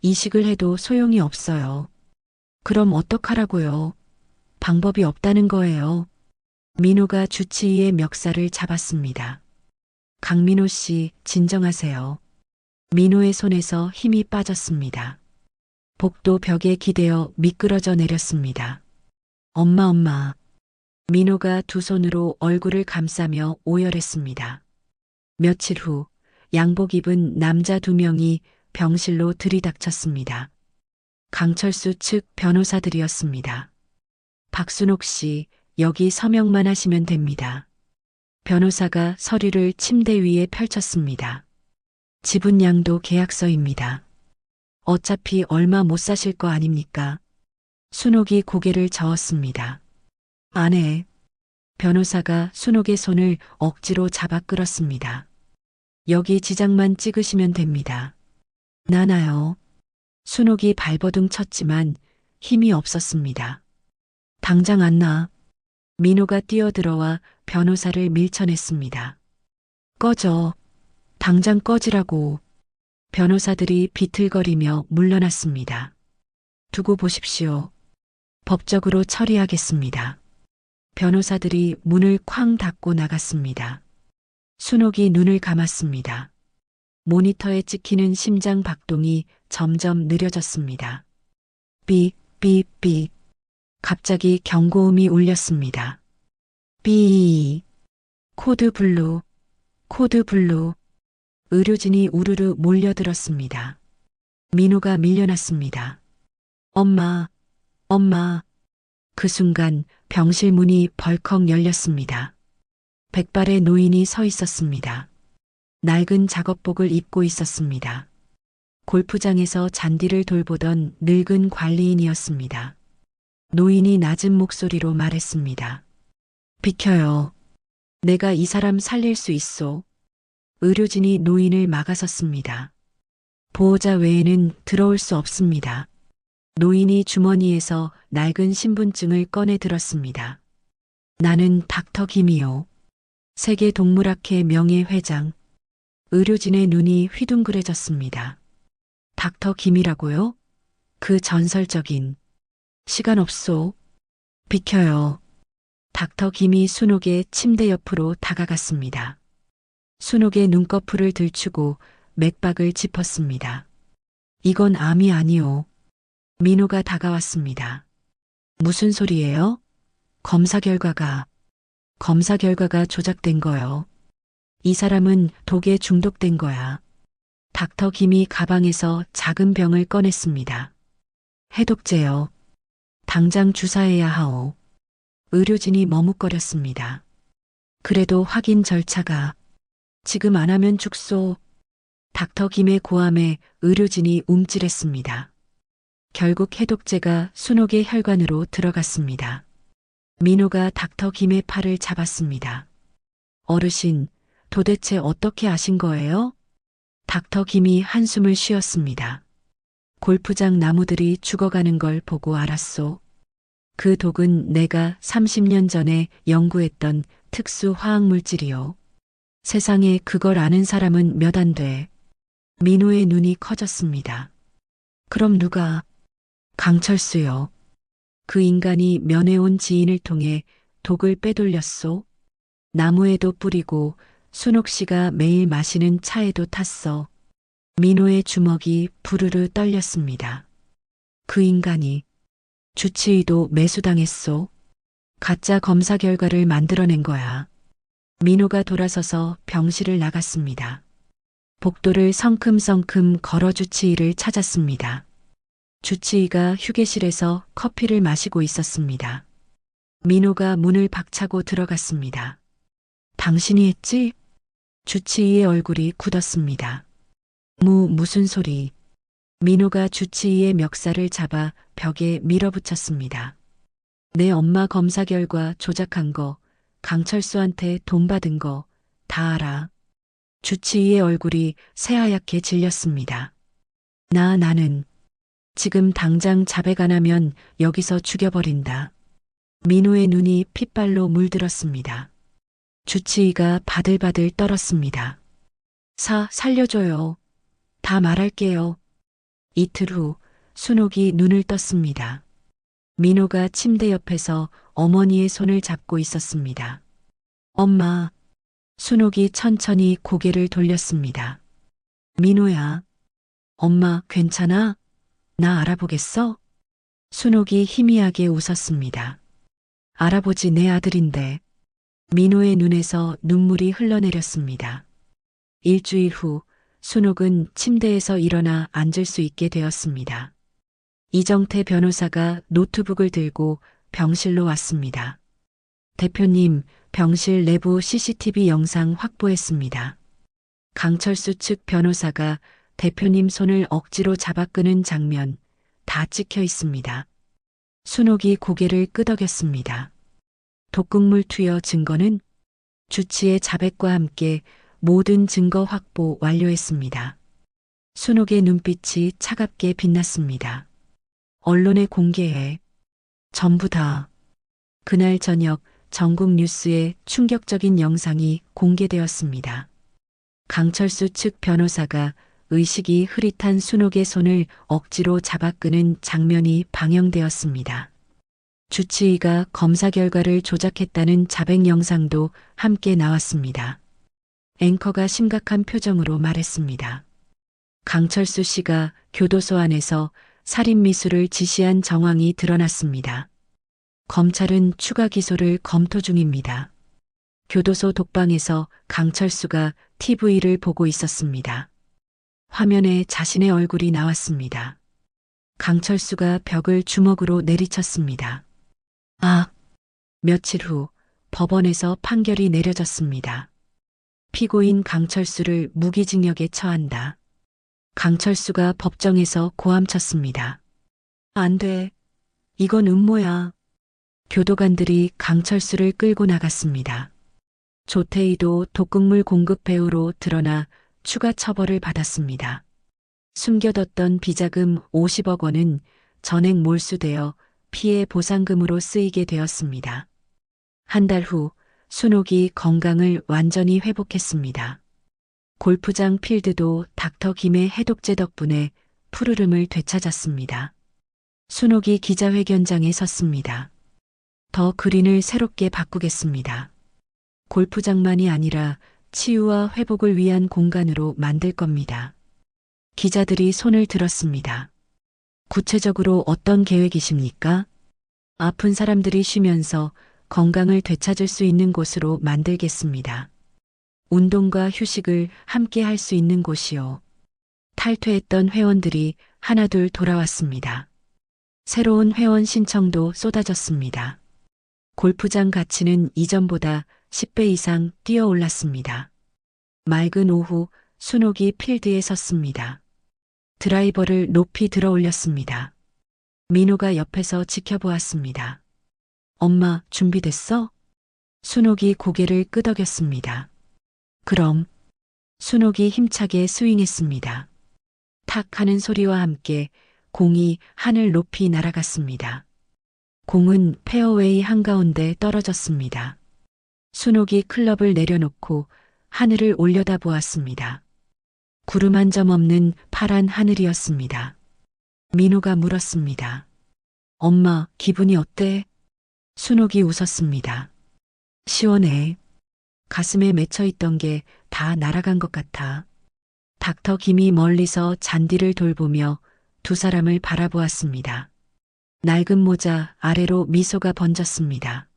이식을 해도 소용이 없어요. 그럼 어떡하라고요? 방법이 없다는 거예요. 민호가 주치의의 멱살을 잡았습니다. 강민호 씨, 진정하세요. 민호의 손에서 힘이 빠졌습니다. 복도 벽에 기대어 미끄러져 내렸습니다. 엄마. 민호가 두 손으로 얼굴을 감싸며 오열했습니다. 며칠 후 양복 입은 남자 2명이 병실로 들이닥쳤습니다. 강철수 측 변호사들이었습니다. 박순옥 씨, 여기 서명만 하시면 됩니다. 변호사가 서류를 침대 위에 펼쳤습니다. 지분양도 계약서입니다. 어차피 얼마 못 사실 거 아닙니까? 순옥이 고개를 저었습니다. 안 해. 변호사가 순옥의 손을 억지로 잡아 끌었습니다. 여기 지장만 찍으시면 됩니다. 나나요. 순옥이 발버둥 쳤지만 힘이 없었습니다. 당장 안 나. 민호가 뛰어들어와 변호사를 밀쳐냈습니다. 꺼져. 당장 꺼지라고. 변호사들이 비틀거리며 물러났습니다. 두고 보십시오. 법적으로 처리하겠습니다. 변호사들이 문을 쾅 닫고 나갔습니다. 순옥이 눈을 감았습니다. 모니터에 찍히는 심장 박동이 점점 느려졌습니다. 삐, 삐, 삐. 갑자기 경고음이 울렸습니다. 삐. 코드 블루, 코드 블루. 의료진이 우르르 몰려들었습니다. 민호가 밀려났습니다. 엄마, 엄마. 그 순간 병실 문이 벌컥 열렸습니다. 백발의 노인이 서 있었습니다. 낡은 작업복을 입고 있었습니다. 골프장에서 잔디를 돌보던 늙은 관리인이었습니다. 노인이 낮은 목소리로 말했습니다. 비켜요. 내가 이 사람 살릴 수 있소. 의료진이 노인을 막아섰습니다. 보호자 외에는 들어올 수 없습니다. 노인이 주머니에서 낡은 신분증을 꺼내 들었습니다. 나는 닥터 김이요. 세계동물학회 명예회장. 의료진의 눈이 휘둥그레졌습니다. 닥터 김이라고요? 그 전설적인. 시간 없소. 비켜요. 닥터 김이 순옥의 침대 옆으로 다가갔습니다. 순옥의 눈꺼풀을 들추고 맥박을 짚었습니다. 이건 암이 아니오. 민호가 다가왔습니다. 무슨 소리예요? 검사 결과가 조작된 거요. 이 사람은 독에 중독된 거야. 닥터 김이 가방에서 작은 병을 꺼냈습니다. 해독제요. 당장 주사해야 하오. 의료진이 머뭇거렸습니다. 그래도 확인 절차가 지금 안 하면 죽소. 닥터 김의 고함에 의료진이 움찔했습니다. 결국 해독제가 순옥의 혈관으로 들어갔습니다. 민호가 닥터 김의 팔을 잡았습니다. 어르신, 도대체 어떻게 아신 거예요? 닥터 김이 한숨을 쉬었습니다. 골프장 나무들이 죽어가는 걸 보고 알았소. 그 독은 내가 30년 전에 연구했던 특수 화학물질이요. 세상에 그걸 아는 사람은 몇 안 돼. 민호의 눈이 커졌습니다. 그럼 누가? 강철수요. 그 인간이 면회온 지인을 통해 독을 빼돌렸소. 나무에도 뿌리고 순옥 씨가 매일 마시는 차에도 탔어. 민호의 주먹이 부르르 떨렸습니다. 그 인간이 주치의도 매수당했소. 가짜 검사 결과를 만들어낸 거야. 민호가 돌아서서 병실을 나갔습니다. 복도를 성큼성큼 걸어 주치의를 찾았습니다. 주치의가 휴게실에서 커피를 마시고 있었습니다. 민호가 문을 박차고 들어갔습니다. 당신이 했지? 주치의의 얼굴이 굳었습니다. 무슨 소리. 민호가 주치의의 멱살을 잡아 벽에 밀어붙였습니다. 내 엄마 검사 결과 조작한 거, 강철수한테 돈 받은 거 다 알아. 주치의의 얼굴이 새하얗게 질렸습니다. 나는 지금 당장 자백 안 하면 여기서 죽여버린다. 민호의 눈이 핏발로 물들었습니다. 주치의가 바들바들 떨었습니다. 살려줘요. 다 말할게요. 이틀 후 순옥이 눈을 떴습니다. 민호가 침대 옆에서 어머니의 손을 잡고 있었습니다. 엄마. 순옥이 천천히 고개를 돌렸습니다. 민호야. 엄마 괜찮아? 나 알아보겠어? 순옥이 희미하게 웃었습니다. 알아보지 내 아들인데. 민호의 눈에서 눈물이 흘러내렸습니다. 일주일 후 순옥은 침대에서 일어나 앉을 수 있게 되었습니다. 이정태 변호사가 노트북을 들고 병실로 왔습니다. 대표님, 병실 내부 CCTV 영상 확보했습니다. 강철수 측 변호사가 대표님 손을 억지로 잡아 끄는 장면 다 찍혀 있습니다. 순옥이 고개를 끄덕였습니다. 독극물 투여 증거는? 주치의 자백과 함께 모든 증거 확보 완료했습니다. 순옥의 눈빛이 차갑게 빛났습니다. 언론에 공개해. 전부 다. 그날 저녁 전국 뉴스에 충격적인 영상이 공개되었습니다. 강철수 측 변호사가 의식이 흐릿한 순옥의 손을 억지로 잡아 끄는 장면이 방영되었습니다. 주치의가 검사 결과를 조작했다는 자백 영상도 함께 나왔습니다. 앵커가 심각한 표정으로 말했습니다. 강철수 씨가 교도소 안에서 살인 미수를 지시한 정황이 드러났습니다. 검찰은 추가 기소를 검토 중입니다. 교도소 독방에서 강철수가 TV를 보고 있었습니다. 화면에 자신의 얼굴이 나왔습니다. 강철수가 벽을 주먹으로 내리쳤습니다. 며칠 후 법원에서 판결이 내려졌습니다. 피고인 강철수를 무기징역에 처한다. 강철수가 법정에서 고함쳤습니다. 안 돼. 이건 음모야. 교도관들이 강철수를 끌고 나갔습니다. 조태희도 독극물 공급 배우로 드러나 추가 처벌을 받았습니다. 숨겨뒀던 비자금 50억 원은 전액 몰수되어 피해 보상금으로 쓰이게 되었습니다. 한 달 후 순옥이 건강을 완전히 회복했습니다. 골프장 필드도 닥터 김의 해독제 덕분에 푸르름을 되찾았습니다. 순옥이 기자회견장에 섰습니다. 더 그린을 새롭게 바꾸겠습니다. 골프장만이 아니라 치유와 회복을 위한 공간으로 만들 겁니다. 기자들이 손을 들었습니다. 구체적으로 어떤 계획이십니까? 아픈 사람들이 쉬면서 건강을 되찾을 수 있는 곳으로 만들겠습니다. 운동과 휴식을 함께 할 수 있는 곳이요. 탈퇴했던 회원들이 하나둘 돌아왔습니다. 새로운 회원 신청도 쏟아졌습니다. 골프장 가치는 이전보다 10배 이상 뛰어올랐습니다. 맑은 오후 순옥이 필드에 섰습니다. 드라이버를 높이 들어 올렸습니다. 민호가 옆에서 지켜보았습니다. 엄마, 준비됐어? 순옥이 고개를 끄덕였습니다. 그럼. 순옥이 힘차게 스윙했습니다. 탁 하는 소리와 함께 공이 하늘 높이 날아갔습니다. 공은 페어웨이 한가운데 떨어졌습니다. 순옥이 클럽을 내려놓고 하늘을 올려다보았습니다. 구름 한 점 없는 파란 하늘이었습니다. 민호가 물었습니다. 엄마, 기분이 어때? 순옥이 웃었습니다. 시원해. 가슴에 맺혀있던 게 다 날아간 것 같아. 닥터 김이 멀리서 잔디를 돌보며 두 사람을 바라보았습니다. 낡은 모자 아래로 미소가 번졌습니다.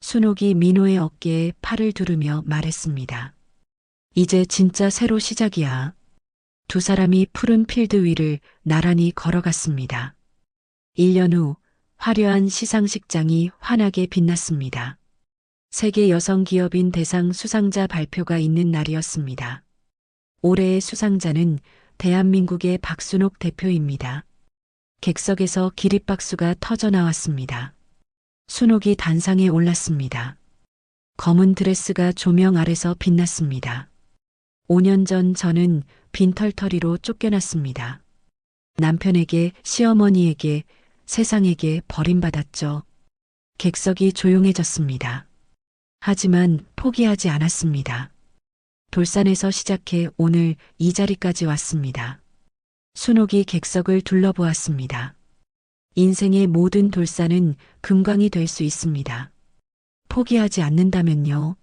순옥이 민호의 어깨에 팔을 두르며 말했습니다. 이제 진짜 새로 시작이야. 두 사람이 푸른 필드 위를 나란히 걸어갔습니다. 1년 후 화려한 시상식장이 환하게 빛났습니다. 세계 여성 기업인 대상 수상자 발표가 있는 날이었습니다. 올해의 수상자는 대한민국의 박순옥 대표입니다. 객석에서 기립박수가 터져 나왔습니다. 순옥이 단상에 올랐습니다. 검은 드레스가 조명 아래서 빛났습니다. 5년 전 저는 빈털터리로 쫓겨났습니다. 남편에게, 시어머니에게, 세상에게 버림받았죠. 객석이 조용해졌습니다. 하지만 포기하지 않았습니다. 돌산에서 시작해 오늘 이 자리까지 왔습니다. 순옥이 객석을 둘러보았습니다. 인생의 모든 돌산은 금광이 될 수 있습니다. 포기하지 않는다면요.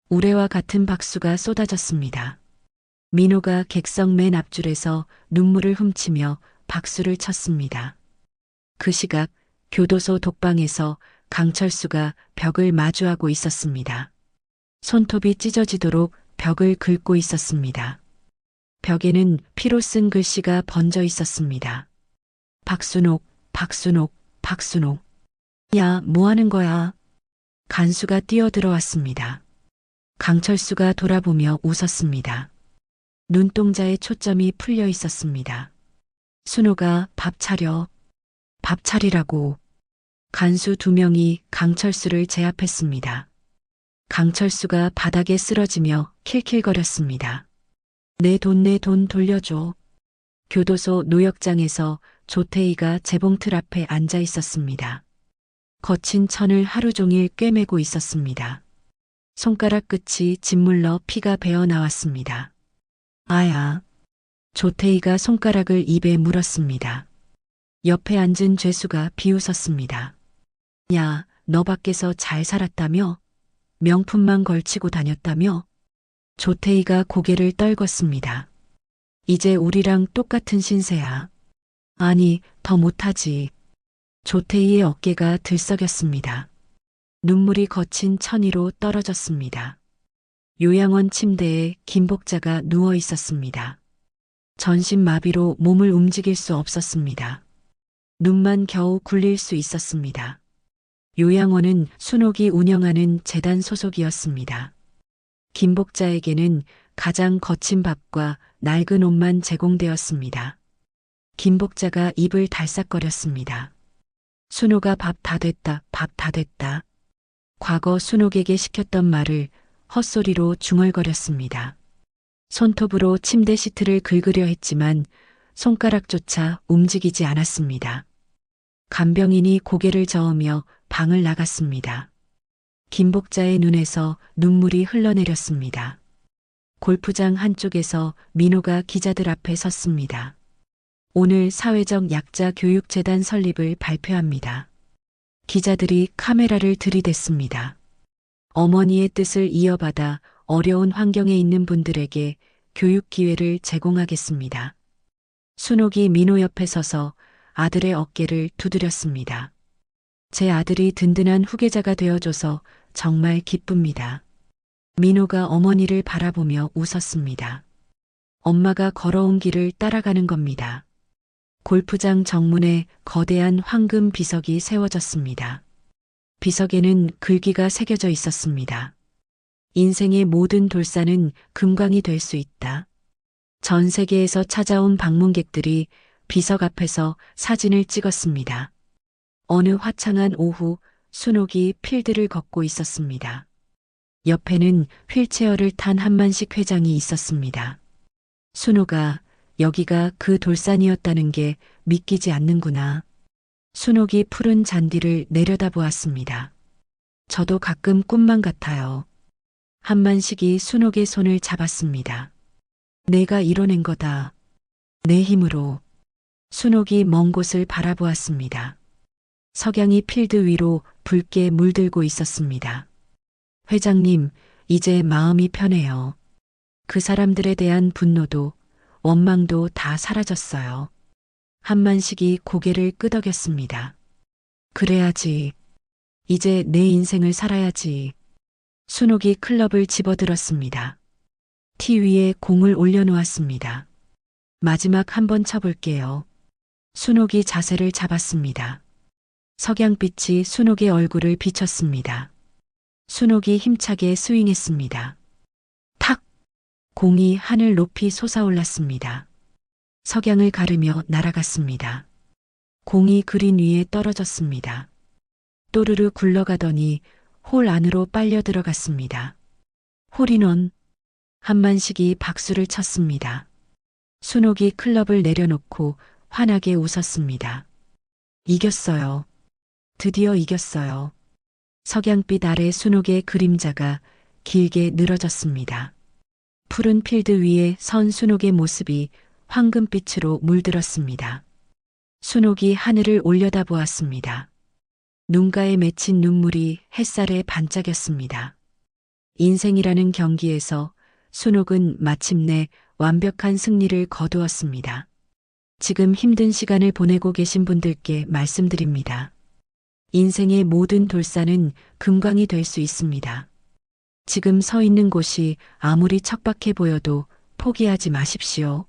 우레와 같은 박수가 쏟아졌습니다. 민호가 객석 맨 앞줄에서 눈물을 훔치며 박수를 쳤습니다. 그 시각 교도소 독방에서 강철수가 벽을 마주하고 있었습니다. 손톱이 찢어지도록 벽을 긁고 있었습니다. 벽에는 피로 쓴 글씨가 번져 있었습니다. 박순옥, 박순옥, 박순옥. 야, 뭐 하는 거야? 간수가 뛰어들어왔습니다. 강철수가 돌아보며 웃었습니다. 눈동자에 초점이 풀려 있었습니다. 순호가 밥 차려. 밥 차리라고. 간수 2명이 강철수를 제압했습니다. 강철수가 바닥에 쓰러지며 킬킬거렸습니다. 내 돈 돌려줘. 교도소 노역장에서 조태희가 재봉틀 앞에 앉아 있었습니다. 거친 천을 하루 종일 꿰매고 있었습니다. 손가락 끝이 짓물러 피가 배어 나왔습니다. 아야. 조태희가 손가락을 입에 물었습니다. 옆에 앉은 죄수가 비웃었습니다. 야, 너 밖에서 잘 살았다며? 명품만 걸치고 다녔다며? 조태희가 고개를 떨궜습니다. 이제 우리랑 똑같은 신세야. 아니, 더 못하지. 조태희의 어깨가 들썩였습니다. 눈물이 거친 천 위로 떨어졌습니다. 요양원 침대에 김복자가 누워 있었습니다. 전신마비로 몸을 움직일 수 없었습니다. 눈만 겨우 굴릴 수 있었습니다. 요양원은 순옥이 운영하는 재단 소속이었습니다. 김복자에게는 가장 거친 밥과 낡은 옷만 제공되었습니다. 김복자가 입을 달싹거렸습니다. 순옥아 밥 다 됐다, 밥 다 됐다. 과거 순옥에게 시켰던 말을 헛소리로 중얼거렸습니다. 손톱으로 침대 시트를 긁으려 했지만 손가락조차 움직이지 않았습니다. 간병인이 고개를 저으며 방을 나갔습니다. 김복자의 눈에서 눈물이 흘러내렸습니다. 골프장 한쪽에서 민호가 기자들 앞에 섰습니다. 오늘 사회적 약자 교육재단 설립을 발표합니다. 기자들이 카메라를 들이댔습니다. 어머니의 뜻을 이어받아 어려운 환경에 있는 분들에게 교육 기회를 제공하겠습니다. 순옥이 민호 옆에 서서 아들의 어깨를 두드렸습니다. 제 아들이 든든한 후계자가 되어줘서 정말 기쁩니다. 민호가 어머니를 바라보며 웃었습니다. 엄마가 걸어온 길을 따라가는 겁니다. 골프장 정문에 거대한 황금 비석이 세워졌습니다. 비석에는 글귀가 새겨져 있었습니다. 인생의 모든 돌산은 금광이 될 수 있다. 전 세계에서 찾아온 방문객들이 비석 앞에서 사진을 찍었습니다. 어느 화창한 오후 순옥이 필드를 걷고 있었습니다. 옆에는 휠체어를 탄 한만식 회장이 있었습니다. 순옥아, 여기가 그 돌산이었다는 게 믿기지 않는구나. 순옥이 푸른 잔디를 내려다보았습니다. 저도 가끔 꿈만 같아요. 한만식이 순옥의 손을 잡았습니다. 내가 이뤄낸 거다. 내 힘으로. 순옥이 먼 곳을 바라보았습니다. 석양이 필드 위로 붉게 물들고 있었습니다. 회장님, 이제 마음이 편해요. 그 사람들에 대한 분노도 원망도 다 사라졌어요. 한만식이 고개를 끄덕였습니다. 그래야지. 이제 내 인생을 살아야지. 순옥이 클럽을 집어들었습니다. 티 위에 공을 올려놓았습니다. 마지막 한 번 쳐볼게요. 순옥이 자세를 잡았습니다. 석양빛이 순옥의 얼굴을 비쳤습니다. 순옥이 힘차게 스윙했습니다. 탁! 공이 하늘 높이 솟아올랐습니다. 석양을 가르며 날아갔습니다. 공이 그린 위에 떨어졌습니다. 또르르 굴러가더니 홀 안으로 빨려 들어갔습니다. 홀인원. 한만식이 박수를 쳤습니다. 순옥이 클럽을 내려놓고 환하게 웃었습니다. 이겼어요. 드디어 이겼어요. 석양빛 아래 순옥의 그림자가 길게 늘어졌습니다. 푸른 필드 위에 선 순옥의 모습이 황금빛으로 물들었습니다. 순옥이 하늘을 올려다보았습니다. 눈가에 맺힌 눈물이 햇살에 반짝였습니다. 인생이라는 경기에서 순옥은 마침내 완벽한 승리를 거두었습니다. 지금 힘든 시간을 보내고 계신 분들께 말씀드립니다. 인생의 모든 돌산은 금광이 될 수 있습니다. 지금 서 있는 곳이 아무리 척박해 보여도 포기하지 마십시오.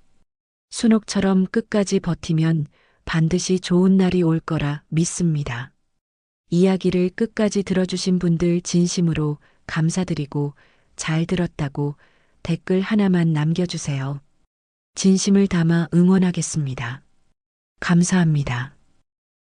순옥처럼 끝까지 버티면 반드시 좋은 날이 올 거라 믿습니다. 이야기를 끝까지 들어주신 분들 진심으로 감사드리고 잘 들었다고 댓글 하나만 남겨주세요. 진심을 담아 응원하겠습니다. 감사합니다.